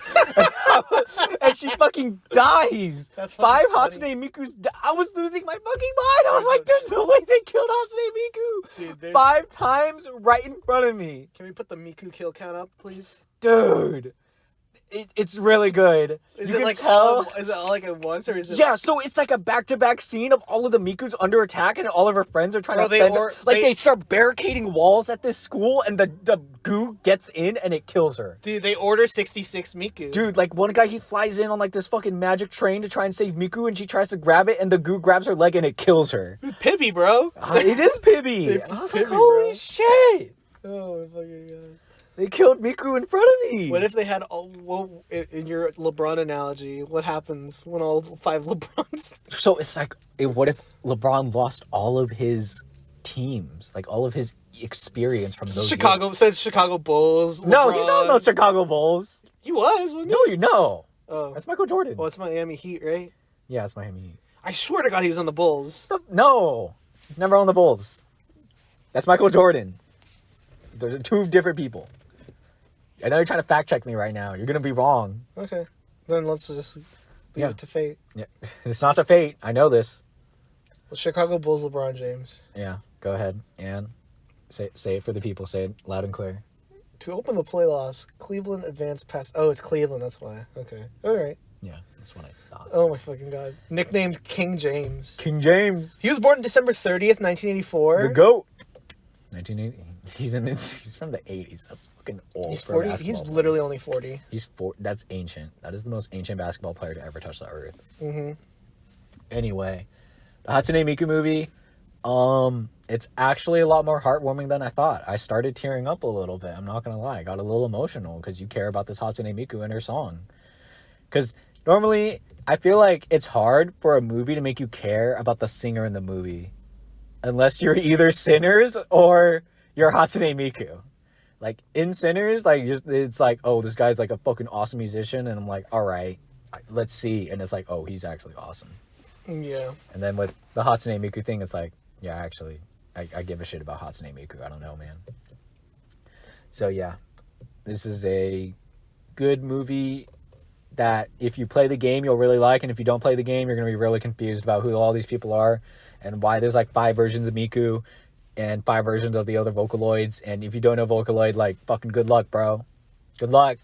And she fucking dies. That's Five fucking funny. Hatsune Mikus. I was losing my fucking mind. I was like, there's no way they killed Hatsune Miku. Dude, there's- 5 times right in front of me. Can we put the Miku kill count up, please? Dude. It's really good. Is You it can like tell. is it all like at once or is it? Yeah, so it's like a back-to-back scene of all of the Mikus under attack and all of her friends are trying Bro, to they fend. or- Like they- they start barricading walls at this school and the goo gets in and it kills her. Dude, they order 66 Miku. Dude, like one guy, he flies in on like this fucking magic train to try and save Miku and she tries to grab it and the goo grabs her leg and it kills her. Pibby, bro. It is Pibby. It's I was Pibby, like, holy bro. shit. Oh my fucking god. They killed Miku in front of me. What if they had all? Well, in your LeBron analogy, what happens when all 5 LeBrons? So it's like, what if LeBron lost all of his teams, like all of his experience from those Chicago says Chicago Bulls. No, LeBron. he's not on those Chicago Bulls. He was, wasn't he? No, you know. Oh, That's Michael Jordan. well, it's Miami Heat, right? Yeah, it's Miami Heat. I swear to God, he was on the Bulls. No, he's never on the Bulls. That's Michael Jordan. Those are 2 different people. I know you're trying to fact check me right now. You're gonna be wrong. Okay, then let's just leave Yeah. it to fate. Yeah, it's not to fate. I know this. Well, Chicago Bulls, LeBron James. Yeah, go ahead and say it for the people. Say it loud and clear. To open the playoffs, Cleveland advanced past. Oh, it's Cleveland. That's why. Okay. All right. Yeah, that's what I thought. Oh my fucking god. Nicknamed King James. King James, He was born December 30th, 1984. the GOAT. 1980. He's from the 80s. That's fucking old. He's for a 40. basketball He's player. literally only 40. That's ancient. That is the most ancient basketball player to ever touch the earth. Mm-hmm. Anyway, the Hatsune Miku movie, it's actually a lot more heartwarming than I thought. I started tearing up a little bit. I'm not gonna lie. I got a little emotional because you care about this Hatsune Miku and her song. Because normally, I feel like it's hard for a movie to make you care about the singer in the movie. Unless you're either Sinners or you're Hatsune Miku. Like in Sinners, like just it's like, oh, this guy's like a fucking awesome musician, and I'm like, all right, let's see, and it's like, oh, he's actually awesome. Yeah. And then with the Hatsune Miku thing, it's like, yeah, actually, I give a shit about Hatsune Miku. I don't know, man. So yeah, this is a good movie that if you play the game, you'll really like, and if you don't play the game, you're gonna be really confused about who all these people are and why there's like 5 versions of Miku and 5 versions of the other Vocaloids. And if you don't know Vocaloid, like, fucking good luck, bro. Good luck.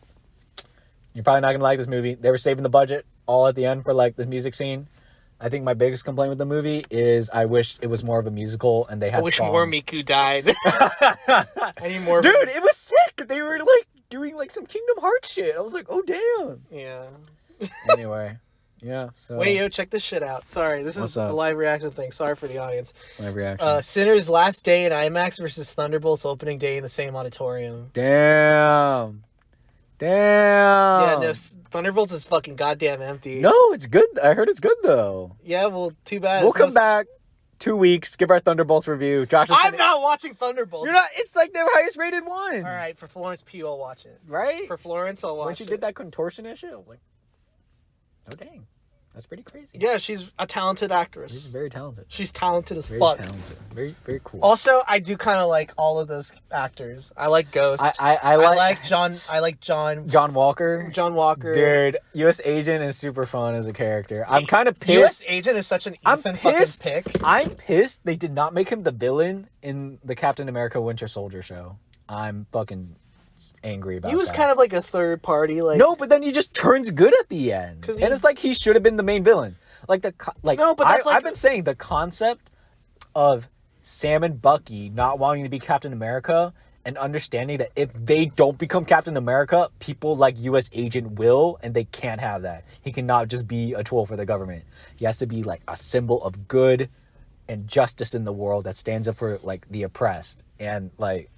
You're probably not gonna like this movie. They were saving the budget all at the end for like the music scene. I think my biggest complaint with the movie is I wish it was more of a musical and they had I wish songs. more Miku died. I need more. Dude, it was sick. They were like doing like some Kingdom Hearts shit. I was like, oh damn. Yeah. Anyway, yeah. So Wait, yo, check this shit out. Sorry, this What's is up? a live reaction thing. Sorry for the audience. live reaction. Sinners last day in IMAX versus Thunderbolts opening day in the same auditorium. Damn. Yeah, no, Thunderbolts is fucking goddamn empty. No, it's good. I heard it's good though. Yeah, well, too bad. We'll come back 2 weeks, give our Thunderbolts review. Josh, I'm not watching Thunderbolts. You're not. It's like their highest rated one. All right, for Florence Pugh, I'll watch it. Right? For Florence, I'll watch When she it. did that contortionist shit, I was like, oh dang, that's pretty crazy. Yeah, she's a talented She's actress. very talented. She's talented as Very fuck. talented. Very, very cool. Also, I do kind of like all of those actors. I like Ghost. I like John. I like John. John Walker. John Walker. Dude, U.S. Agent is super fun as a character. I'm kind of U.S. pissed. Agent is such an I'm Ethan pissed. fucking pick. I'm pissed they did not make him the villain in the Captain America Winter Soldier show. I'm fucking angry about that. He was kind of like a third party. Like No, but then he just turns good at the end. 'Cause And it's like he should have been the main villain. Like No, but that's like- I've been saying the concept of Sam and Bucky not wanting to be Captain America and understanding that if they don't become Captain America, people like U.S. Agent will, and they can't have that. He cannot just be a tool for the government. He has to be like a symbol of good and justice in the world that stands up for like the oppressed. And like,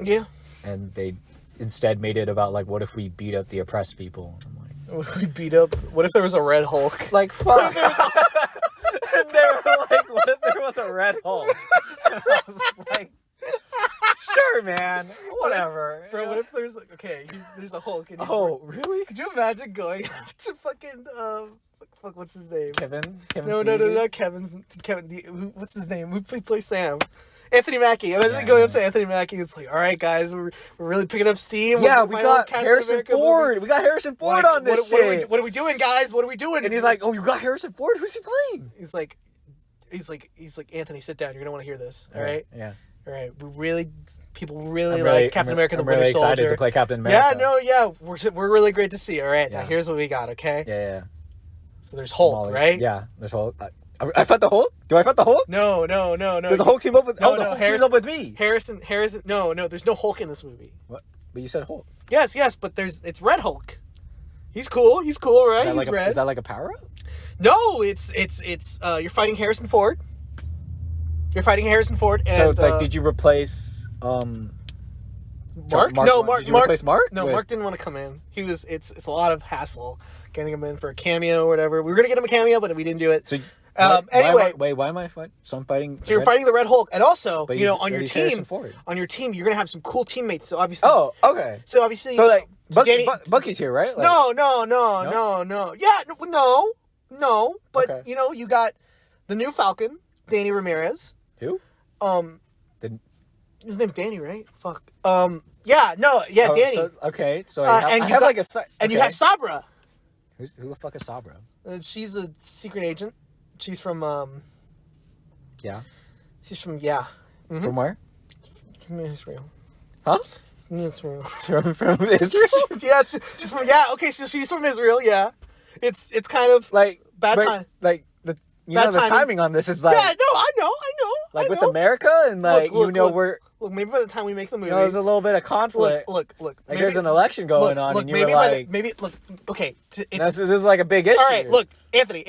yeah. and they instead made it about like, what if we beat up the oppressed people? I'm like, We beat up. What if there was a Red Hulk? like, fuck. And they were like, what if there was a Red Hulk? And I was like, sure, man. Whatever. Bro, what if there's like, okay, there's a Hulk and he's Oh, really? Could you imagine going to fucking fuck, what's his name? Kevin No, Feige? Kevin. What's his name? Who plays Sam? Anthony Mackie. Imagine going up to Anthony Mackie. It's like, all right, guys, we're really picking up steam. Yeah, We're we doing my own got Captain Harrison America Ford. movie. We got Harrison Ford Like, on this shit. what are we doing, guys? What are we doing? And he's like, oh, you got Harrison Ford? Who's he playing? he's like, Anthony, sit down. You're gonna want to hear this. All right. Yeah. All right. People really like Captain America, the I'm Winter really excited Soldier. to play Captain America. Yeah, we're really great to see. All right, now Yeah. here's what we got. Okay. Yeah. So there's Hulk, Molly. right? Yeah, there's Hulk. I fought the Hulk? Do I fight the Hulk? No. Did the Hulk team up with? No, the no, Hulk teams up with me. Harrison. No. There's no Hulk in this movie. What? But you said Hulk. Yes, but it's Red Hulk. He's cool, right? Is that He's like red. is that like a power up? No, it's you're fighting Harrison Ford. And So like, did you replace Mark? No, Mark. Did you replace Mark? No, Wait. Mark didn't want to come in. It's a lot of hassle getting him in for a cameo or whatever. We were gonna get him a cameo, but we didn't do it. So, Anyway, why am I fighting? So I'm fighting. so you're fighting the Red Hulk, and also, But you know, he's- on but your he's Harrison team, Ford. you're gonna have some cool teammates. So obviously, Okay. so obviously, So like, Danny- Bucky's here, right? Like, no. Yeah, no. But Okay. you know, you got the new Falcon, Danny Ramirez. Who? The- His name's Danny, right? Fuck. Danny. So, okay, so and I you have got- like a. And you have Sabra. Who the fuck is Sabra? She's a secret agent. She's from Yeah. From From where? Israel. Huh? Israel. From Israel. She's from Okay, so she's from Israel. Yeah, it's kind of Like Bad but, time. Like the Bad the timing. timing on this is like I know. like I with know. America and like Look, we're look. Maybe by the time we make the movie, there's a little bit of conflict. Look. Like maybe- there's an election going on, and you were like, Okay, this is like a big issue. all right. Look, Anthony.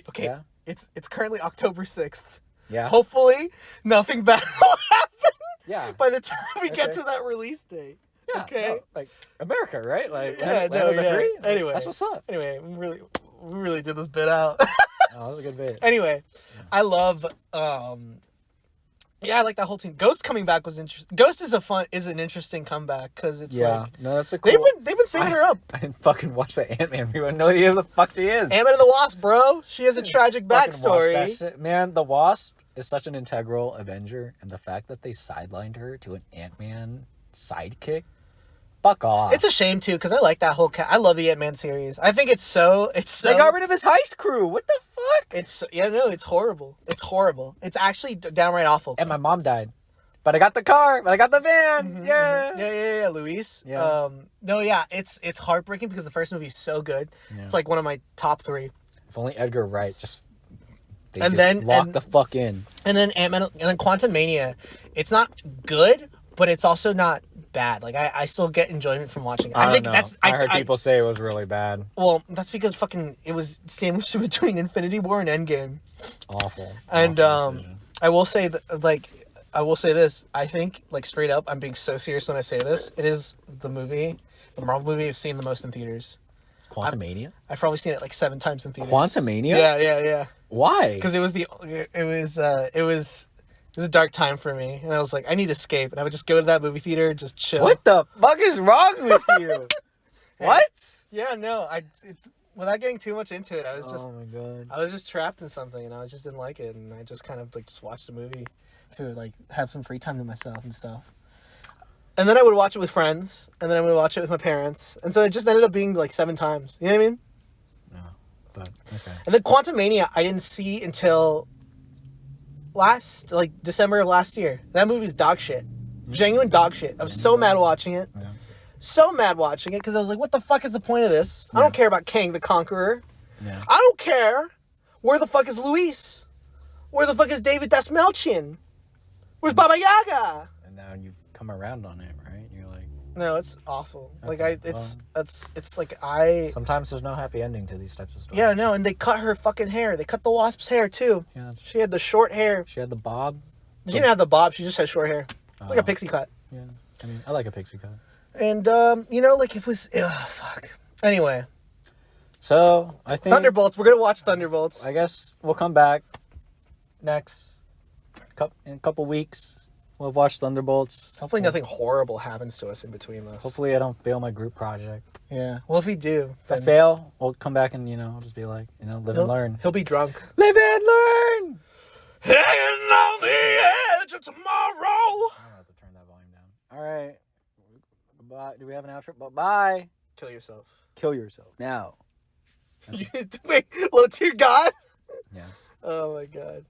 Okay, Yeah? it's currently October 6th. Yeah. Hopefully, nothing bad will happen. Yeah. By the time we get Okay. to that release date. Yeah, Okay. no, like America, right? Like Yeah, land of the free? Like, Anyway, that's what's up. Anyway, we really did this bit out. Oh, that was a good bit. Anyway, I love Yeah, I like that whole team. Ghost coming back was interesting. Ghost is an interesting comeback because it's like no, that's a cool. they've been saving her up. I didn't fucking watch the Ant-Man. We wouldn't know who the fuck she is. Ant-Man and the Wasp, bro. She has a tragic Fucking watch that backstory. shit. Man, the Wasp is such an integral Avenger, and the fact that they sidelined her to an Ant-Man sidekick, fuck off. It's a shame too because I like that whole. I love the Ant-Man series. I think it's so. They got rid of his heist crew. What the fuck? It's it's horrible. It's horrible. It's actually downright awful. And my mom died. But I got the car. But I got the van. Mm-hmm, Yeah. Yeah, Luis. Yeah. No, yeah, it's heartbreaking because the first movie is so good. Yeah. It's like one of my top 3. If only Edgar Wright just locked the fuck in. And then Ant-Man, and then Quantumania. It's not good, but it's also not bad. Like I still get enjoyment from watching it. I think don't know. that's I heard people say it was really bad. Well, that's because fucking it was sandwiched between Infinity War and Endgame. Awful. And Awful decision. I will say that, like, I will say this. I think, like, straight up, I'm being so serious when I say this. It is the Marvel movie I've seen the most in theaters. Quantumania? I've probably seen it like 7 times in theaters. Quantumania? Yeah. Why? Because it was a dark time for me, and I was like, I need escape, and I would just go to that movie theater, just chill. What the fuck is wrong with you? What? Yeah, no, it's without getting too much into it. I was Oh my god. I was just trapped in something, and I just didn't like it, and I just kind of like just watched a movie to like have some free time to myself and stuff. And then I would watch it with friends, and then I would watch it with my parents, and so it just ended up being like 7 times. You know what I mean? No, but okay. And then Quantumania, I didn't see until December of last year. That movie's dog shit, genuine dog shit. I was so mad watching it. Yeah. So mad watching it because I was like, what the fuck is the point of this? I don't care about Kang the Conqueror. Yeah. I don't care. Where the fuck is Luis? Where the fuck is David Dasmalchian? Where's Baba Yaga? And now you've come around on it, right? You're like, No, it's awful. Okay, It's like I. sometimes there's no happy ending to these types of stories. Yeah, no, and they cut her fucking hair. They cut the Wasp's hair too. Yeah, She had the short hair. she had the bob. She didn't have the bob. She just had short hair, like a Oh. pixie cut. Yeah. I mean, I like a pixie cut. And like it was. Fuck. Anyway, So, I think... Thunderbolts. We're gonna watch Thunderbolts. I guess we'll come back in a couple weeks. We'll watch Thunderbolts. Hopefully nothing horrible happens to us in between this. Hopefully I don't fail my group project. Yeah. Well, if we do, If I fail, we'll come back and, I'll just be like, live and learn. He'll be drunk. Live and learn! Hanging on the edge of tomorrow. I have to turn that volume down. All right. Bye. Do we have an outro? Bye. Kill yourself. Kill yourself. Now. Wait, low tier God? Yeah. Oh my god.